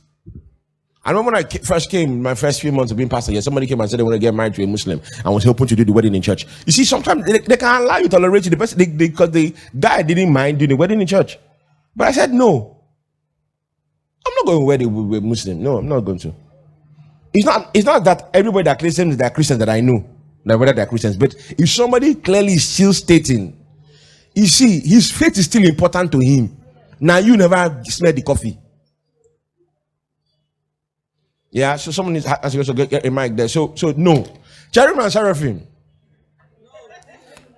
Speaker 1: I remember when I first came, my first few months of being pastor here, somebody came and said they want to get married to a Muslim and was hoping to do the wedding in church. You see, sometimes they can allow you to tolerate the person because the guy didn't mind doing the wedding in church. But I said, no. I'm not going to wedding with a Muslim. No, I'm not going to. It's not that everybody that claims that they're Christians that I know, that whether they're Christians, but if somebody clearly is still stating, you see, his faith is still important to him. Now you never smell the coffee. Yeah, so someone is asking us to get a mic there. So no. Cherubim and Seraphim.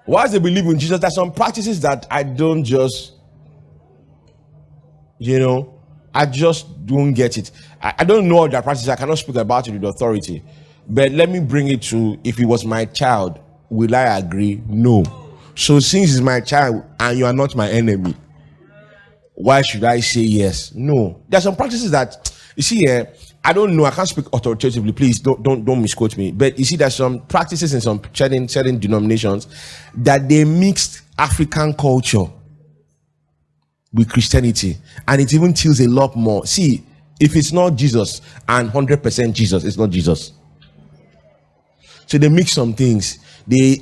Speaker 1: Once they believe in Jesus, there's some practices that I don't just, I just don't get it. I don't know that practices. I cannot speak about it with authority. But let me bring it to, if it was my child, will I agree? No. So since it's my child and you are not my enemy, why should I say yes? No. There's some practices that, you see here, I don't know. I can't speak authoritatively. Please don't misquote me. But you see, there's some practices in some certain denominations that they mixed African culture with Christianity, and it even tilts a lot more. See, if it's not Jesus and 100% Jesus, it's not Jesus. So they mix some things. They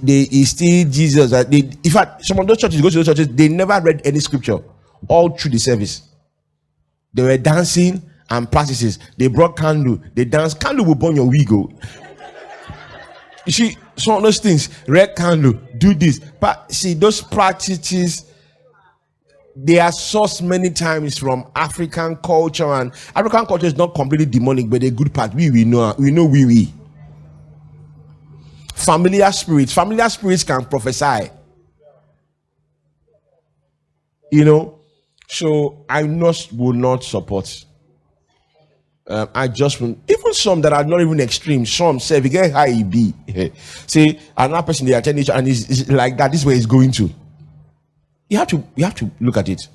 Speaker 1: still Jesus. In fact, some of those churches, go to those churches, they never read any scripture all through the service. They were dancing and practices. They brought candle. They danced. Candle will burn your wig. You see, some of those things, red candle, do this. But see, those practices, they are sourced many times from African culture, and African culture is not completely demonic, but a good part. We know. Familiar spirits can prophesy. So I will not support. I just even some that are not even extreme. Some say if you get high be say another person they attend each and is like that. This way is going to. You have to look at it.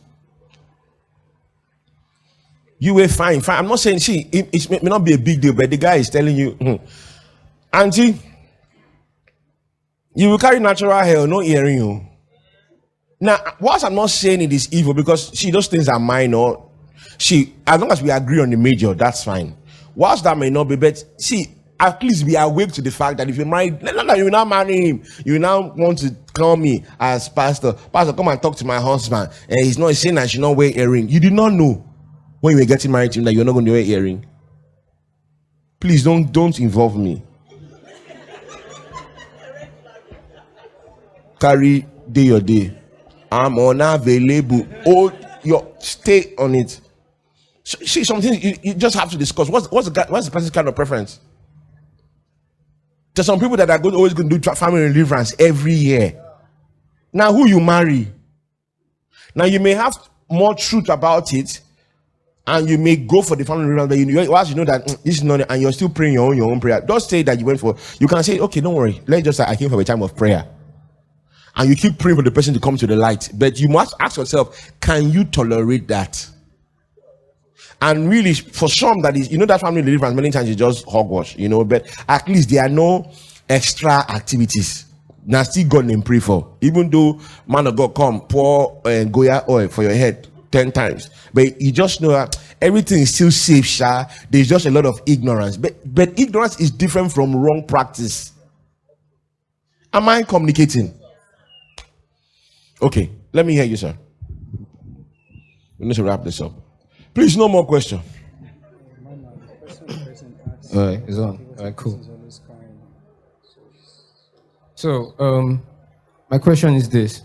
Speaker 1: You were fine. I'm not saying it may not be a big deal, but the guy is telling you, Auntie, you will carry natural hair, no earring. Now, whilst I'm not saying it is evil, because those things are minor. As long as we agree on the major, that's fine. Whilst that may not be, but at least be awake to the fact that if you're married, you will now marry him. You now want to call me as pastor. Pastor, come and talk to my husband. And he's not saying I should not wear earring. You did not know when you were getting married to him that you're not going to wear earring. Please don't involve me. carry day your day. I'm unavailable. Oh, your stay on it. See, something you just have to discuss. What's the person's kind of preference? There's some people that are always going to do family deliverance every year. Now, who you marry? Now, you may have more truth about it, and you may go for the family deliverance, but once you know that this is not, and you're still praying your own prayer. Don't say that you went for. You can say, okay, don't worry. Let's just say I came for a time of prayer, and you keep praying for the person to come to the light. But you must ask yourself, can you tolerate that? And really, for some, that is, that family deliverance many times is just hogwash, but at least there are no extra activities. Now, still God and pray for. Even though man of God come pour Goya oil for your head 10 times, but you just know that everything is still safe, sha. There's just a lot of ignorance. But ignorance is different from wrong practice. Am I communicating? Okay, let me hear you, sir. We need to wrap this up. Please, no more question.
Speaker 6: All right, it's on. All right, cool. So, my question is this: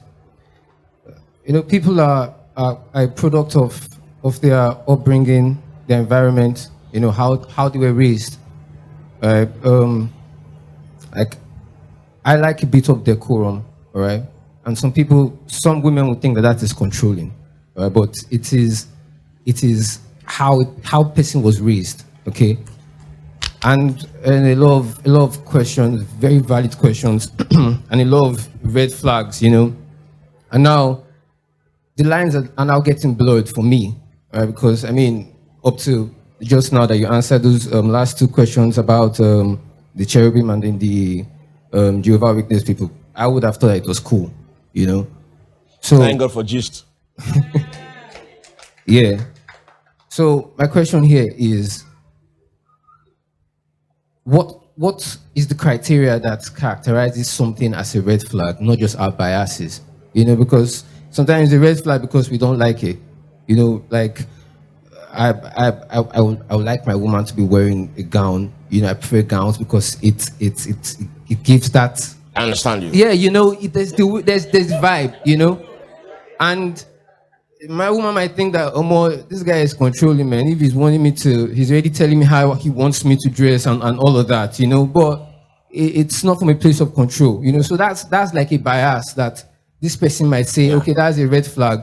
Speaker 6: people are a product of their upbringing, their environment. How they were raised. Like I like a bit of decorum, all right. And some women would think that is controlling, but it is how person was raised, okay? And a lot of questions, very valid questions, and a lot of red flags, And now the lines are now getting blurred for me, right? Because up to just now that you answered those last two questions about the cherubim and then the Jehovah Witness people, I would have thought that it was cool, So
Speaker 1: thank God for gist.
Speaker 6: Yeah. So my question here is, what is the criteria that characterizes something as a red flag, not just our biases? Because sometimes it's a red flag because we don't like it. Like I would like my woman to be wearing a gown. I prefer gowns because it gives that.
Speaker 1: I understand you.
Speaker 6: Yeah, there's this vibe, and my woman might think that, this guy is controlling, man. If he's already telling me how he wants me to dress and all of that, but it's not from a place of control, So that's like a bias that this person might say, okay, that's a red flag,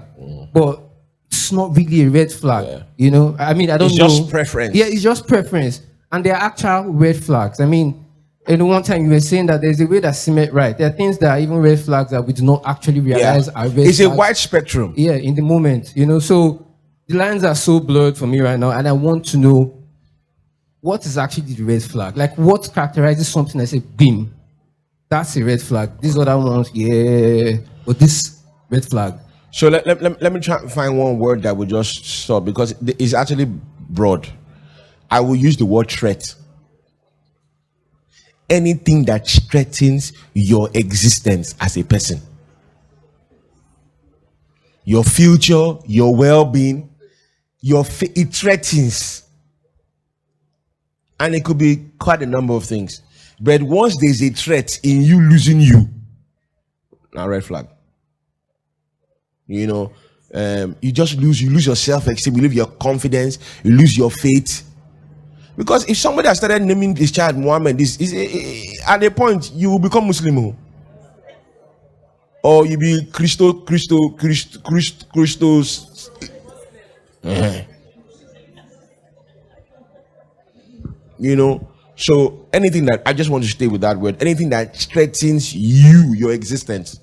Speaker 6: but it's not really a red flag, I don't know.
Speaker 1: It's just preference.
Speaker 6: Yeah, it's just preference. And there are actual red flags. One time you were saying that there's a way that cement right. There are things that are even red flags that we do not actually realize are red
Speaker 1: It's
Speaker 6: flags.
Speaker 1: a wide spectrum.
Speaker 6: Yeah, in the moment, So the lines are so blurred for me right now, and I want to know what is actually the red flag. Like, what characterizes something as a beam? That's a red flag. This other ones, yeah, but this red flag.
Speaker 1: So let me try and find one word that we just saw, because it's actually broad. I will use the word threat. Anything that threatens your existence as a person, your future, your well-being, it threatens, and it could be quite a number of things. But once there's a threat in you losing you, now red flag. You just lose your self-esteem, you lose your confidence, you lose your faith. Because if somebody has started naming this child Muhammad, at a point you will become Muslim, or you be Christos. So anything that, I just want to stay with that word, anything that threatens your existence.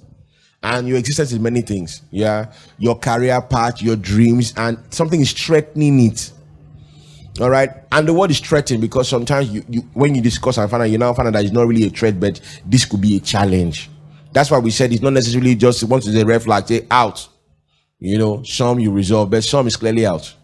Speaker 1: And your existence is many things, your career path, your dreams, and something is threatening it. All right, and the word is threatening because sometimes you when you discuss and find out, you now find out that it's not really a threat, but this could be a challenge. That's why we said it's not necessarily just once it's a red flag, say out. Some you resolve, but some is clearly out.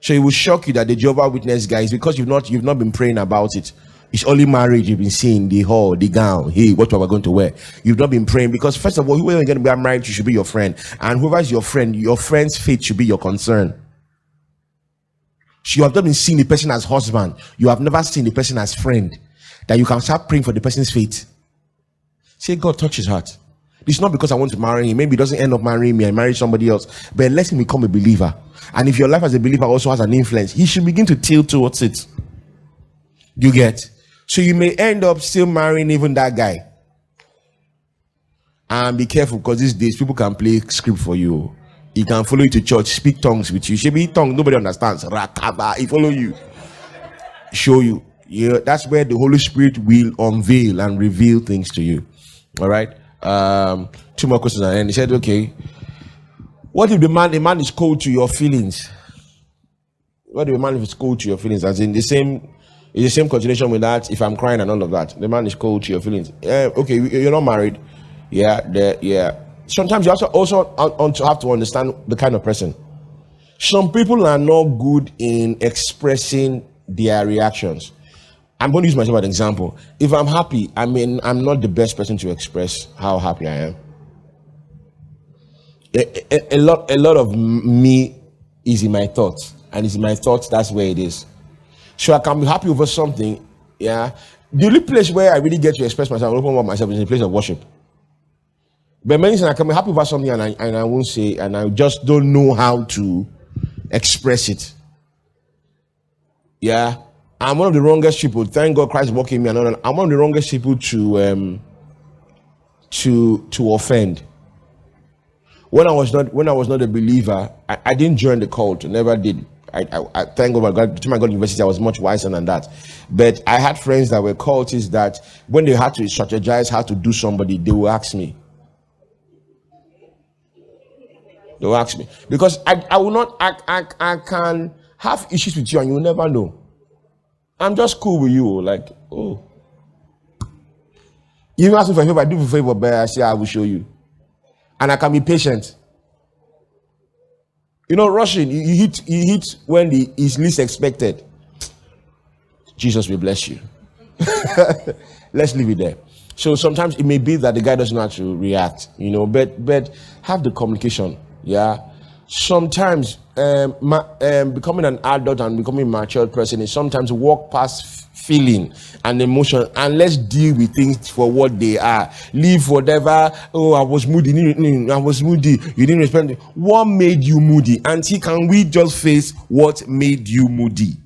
Speaker 1: So it will shock you that the Jehovah Witness guys, because you've not been praying about it. It's only marriage you've been seeing, the hall, the gown. Hey, what we're going to wear. You've not been praying because first of all, whoever you're going to be married to should be your friend, and whoever is your friend's faith should be your concern. You have not been seeing the person as husband. You have never seen the person as friend. That you can start praying for the person's faith. Say, God, touch his heart. It's not because I want to marry him. Maybe he doesn't end up marrying me and marry somebody else. But let him become a believer. And if your life as a believer also has an influence, he should begin to tilt towards it. You get? So you may end up still marrying even that guy. And be careful, because these days people can play script for you. He can follow you to church, speak tongues with you. She be tongue, nobody understands. Rakaba, he follow you, show you. Yeah, that's where the Holy Spirit will unveil and reveal things to you. All right. 2 more questions, and he said, "Okay, what if the man is cold to your feelings? What if the man is cold to your feelings? As in the same continuation with that. If I'm crying and all of that, the man is cold to your feelings. Okay, you're not married. Yeah. Sometimes you also have to understand the kind of person. Some people are not good in expressing their reactions. I'm going to use myself as an example. If I'm happy, I mean, I'm not the best person to express how happy I am. A lot of me is in my thoughts, and it's in my thoughts. That's where it is. So I can be happy over something. Yeah. The only place where I really get to express myself, open up myself, is in a place of worship. But many times I can be happy about something and I won't say, and I just don't know how to express it. Yeah. I'm one of the wrongest people. Thank God Christ walking me. I'm one of the wrongest people to offend. When I was not a believer, I didn't join the cult. I never did. I thank God, to my God university, I was much wiser than that. But I had friends that were cultists that when they had to strategize how to do somebody, they will ask me. They will ask me. Because I will not, I can have issues with you and you will never know. I'm just cool with you. Like, oh. You ask me for a favor, I do for a favor, but I say I will show you. And I can be patient. You know, rushing, you hit when it's least expected. Jesus will bless you. Let's leave it there. So sometimes it may be that the guy doesn't know how to react, you know, but have the communication. Yeah. Sometimes becoming an adult and becoming a mature person is sometimes walk past feeling and emotion, and let's deal with things for what they are. Leave whatever. Oh, I was moody. You didn't respond. What made you moody? Auntie, can we just face what made you moody?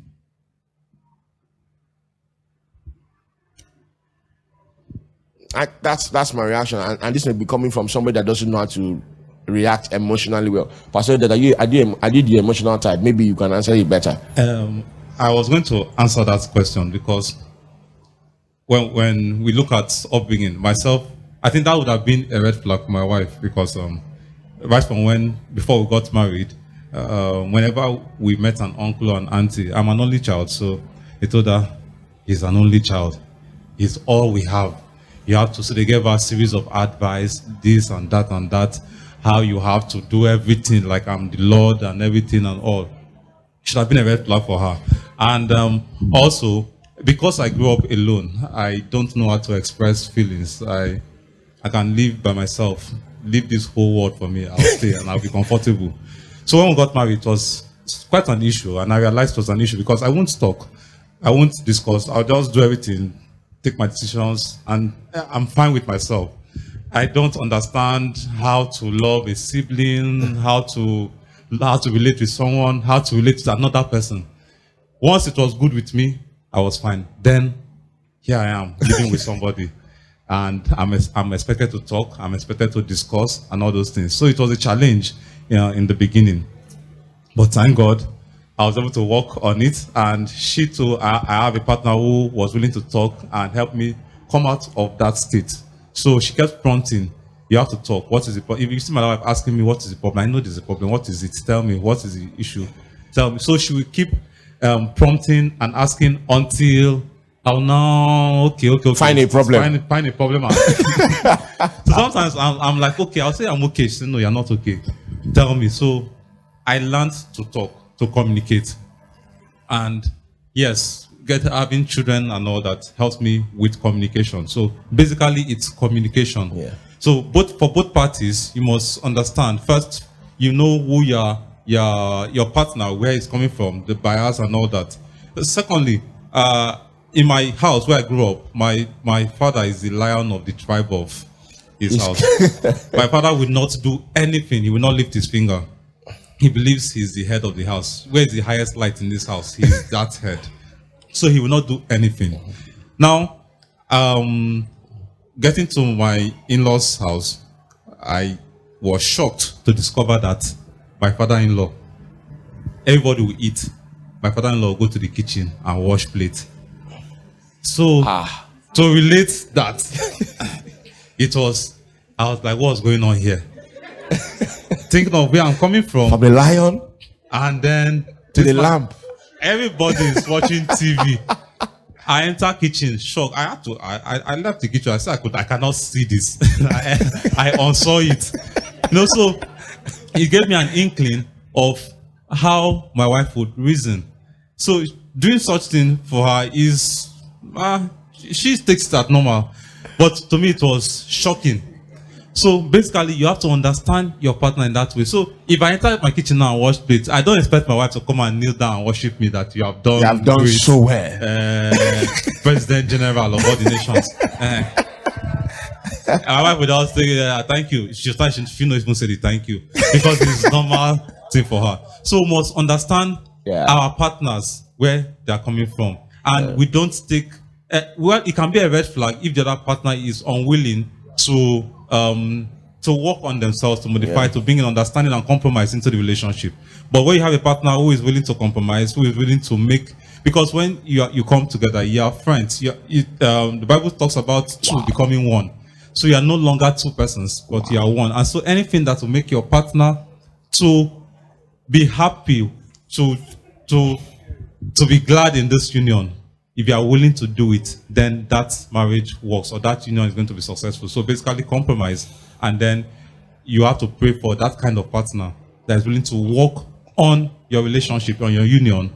Speaker 1: That's my reaction, and this may be coming from somebody that doesn't know how to react emotionally well. Pastor, that I did the emotional type. Maybe you can answer it better.
Speaker 3: I was going to answer that question because when we look at upbringing, myself, I think that would have been a red flag for my wife, because right from before we got married, whenever we met an uncle or an auntie, I'm an only child, so they told her, he's an only child. He's all we have. You have to, so they gave us a series of advice, this and that, how you have to do everything like I'm the Lord and everything and all. Should have been a red flag for her. And also, because I grew up alone, I don't know how to express feelings. I can live by myself. Leave this whole world for me. I'll stay and I'll be comfortable. So when we got married, it was quite an issue, and I realized it was an issue because I won't talk. I won't discuss. I'll just do everything, take my decisions, and I'm fine with myself. I don't understand how to love a sibling, how to relate with someone, how to relate to another person. Once it was good with me, I was fine. Then, here I am, living with somebody. And I'm expected to talk, I'm expected to discuss, and all those things. So it was a challenge in the beginning. But thank God, I was able to work on it. And she too, I have a partner who was willing to talk and help me come out of that state. So she kept prompting, you have to talk. What is the problem? If you see my wife asking me, what is the problem? I know there's a problem. What is it? Tell me. What is the issue? Tell me. So she will keep prompting and asking until, oh no, okay.
Speaker 1: Find a problem.
Speaker 3: Find a problem. So sometimes I'm like, okay, I'll say I'm okay. She said, no, you're not okay. Tell me. So I learned to talk, to communicate. And yes, having children and all that helps me with communication. So basically it's communication. Yeah. So for both parties, you must understand. First, you know who your partner, where he's coming from, the bias and all that. Secondly, in my house where I grew up, my father is the lion of the tribe of his house. My father will not do anything. He will not lift his finger. He believes he's the head of the house. Where is the highest light in this house? He's that head. So he will not do anything. Now, getting to my in-laws' house, I was shocked to discover that my father-in-law, everybody will eat. My father-in-law will go to the kitchen and wash plate. So, to relate that, I was like, what's going on here? Thinking of where I'm coming from.
Speaker 1: From the lion
Speaker 3: And then
Speaker 1: to the lamp.
Speaker 3: everybody is watching TV. I enter kitchen, shocked. I left the kitchen. I said I cannot see this. I unsaw it. So it gave me an inkling of how my wife would reason. So doing such thing for her is, she takes that normal. But to me, it was shocking. So basically, you have to understand your partner in that way. So if I enter my kitchen now and wash plates, I don't expect my wife to come and kneel down and worship me that you have done.
Speaker 1: You have done
Speaker 3: great,
Speaker 1: so well.
Speaker 3: President General of all the nations. My wife would always say, thank you. She not even say the thank you because it's a normal thing for her. So we must understand our partners, where they are coming from. And we don't take, well, it can be a red flag if the other partner is unwilling to work on themselves, to modify, to bring an understanding and compromise into the relationship. But when you have a partner who is willing to compromise, who is willing to make, because when you come together, you are friends. The Bible talks about two becoming one. So you are no longer two persons, but you are one. And so anything that will make your partner to be happy, to be glad in this union, if you are willing to do it, then that marriage works, or that union is going to be successful. So basically compromise, and then you have to pray for that kind of partner that is willing to work on your relationship, on your union,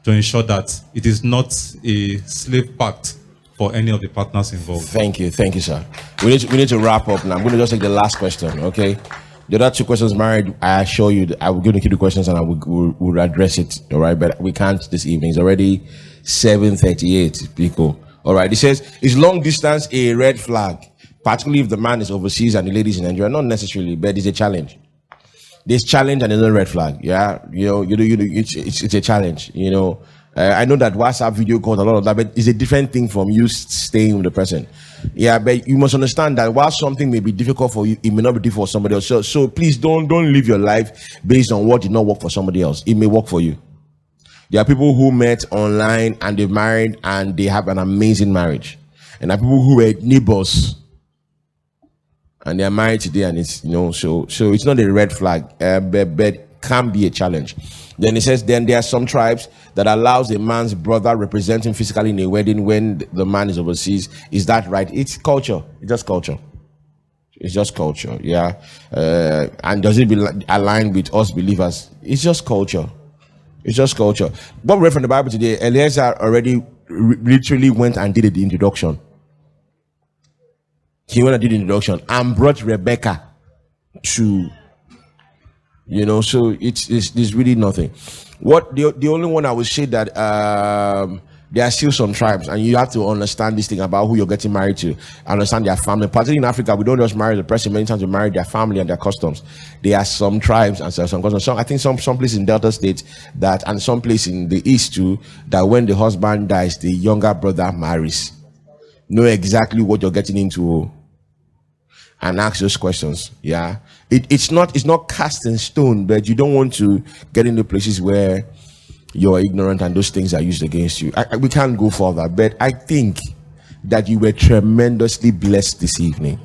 Speaker 3: to ensure that it is not a slave pact for any of the partners involved.
Speaker 1: Thank you, sir. We need to wrap up now. I'm going to just take the last question, okay? The other two questions, married, I assure you, I will going to keep the questions and I will address it, all right? But we can't this evening. It's already 7:38, people. All right, it says, is long distance a red flag, particularly if the man is overseas and the lady is in Nigeria? Not necessarily, but it's a challenge. There's challenge and there's no red flag. Yeah, it's a challenge. I know that WhatsApp video calls, a lot of that, but it's a different thing from you staying with the person. Yeah, but you must understand that while something may be difficult for you, it may not be difficult for somebody else. So please don't live your life based on what did not work for somebody else. It may work for you. There are people who met online and they married and they have an amazing marriage. And there are people who were neighbors and they are married today, and it's so it's not a red flag, but can be a challenge. Then it says, then there are some tribes that allows a man's brother representing physically in a wedding when the man is overseas. Is that right? It's culture. It's just culture. It's just culture, yeah. And does it align with us believers? It's just culture. It's just culture. What we read from the Bible today, Eliezer already literally went and did the introduction. He went and did the introduction and brought Rebecca to, so it's really nothing. What the only one I would say that there are still some tribes, and you have to understand this thing about who you're getting married to, understand their family. Particularly in Africa, we don't just marry the person. Many times we marry their family and their customs. There are some tribes and some customs. I think some place in Delta State that, and some place in the East too, that when the husband dies, the younger brother marries. Know exactly what you're getting into, and ask those questions. Yeah, it's not cast in stone, but you don't want to get into places where you're ignorant and those things are used against you. We can't go further, but I think that you were tremendously blessed this evening.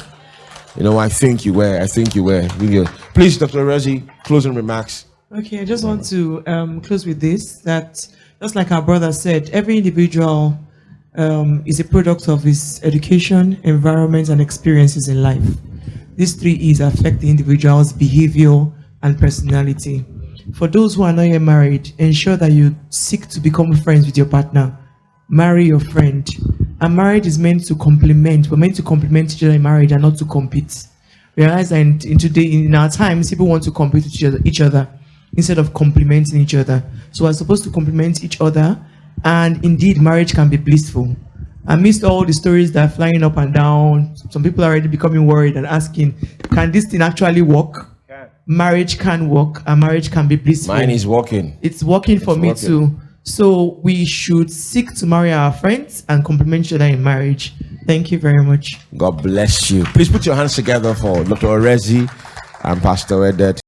Speaker 1: I think you were. Please, Dr. Rezi, closing remarks.
Speaker 2: Okay, I just want to close with this, that just like our brother said, every individual is a product of his education, environment, and experiences in life. These 3 E's affect the individual's behavior and personality. For those who are not yet married, ensure that you seek to become friends with your partner. Marry your friend. And marriage is meant to complement. We're meant to complement each other in marriage and not to compete. Realize that in our times, people want to compete with each other instead of complementing each other. So we're supposed to complement each other, and indeed, marriage can be blissful. Amidst all the stories that are flying up and down, some people are already becoming worried and asking, can this thing actually work? Marriage can work, and marriage can be blissful.
Speaker 1: Mine is working.
Speaker 2: It's working for me too. So we should seek to marry our friends and complement each other in marriage. Thank you very much.
Speaker 1: God bless you. Please put your hands together for Dr. Orezi and Pastor Edet.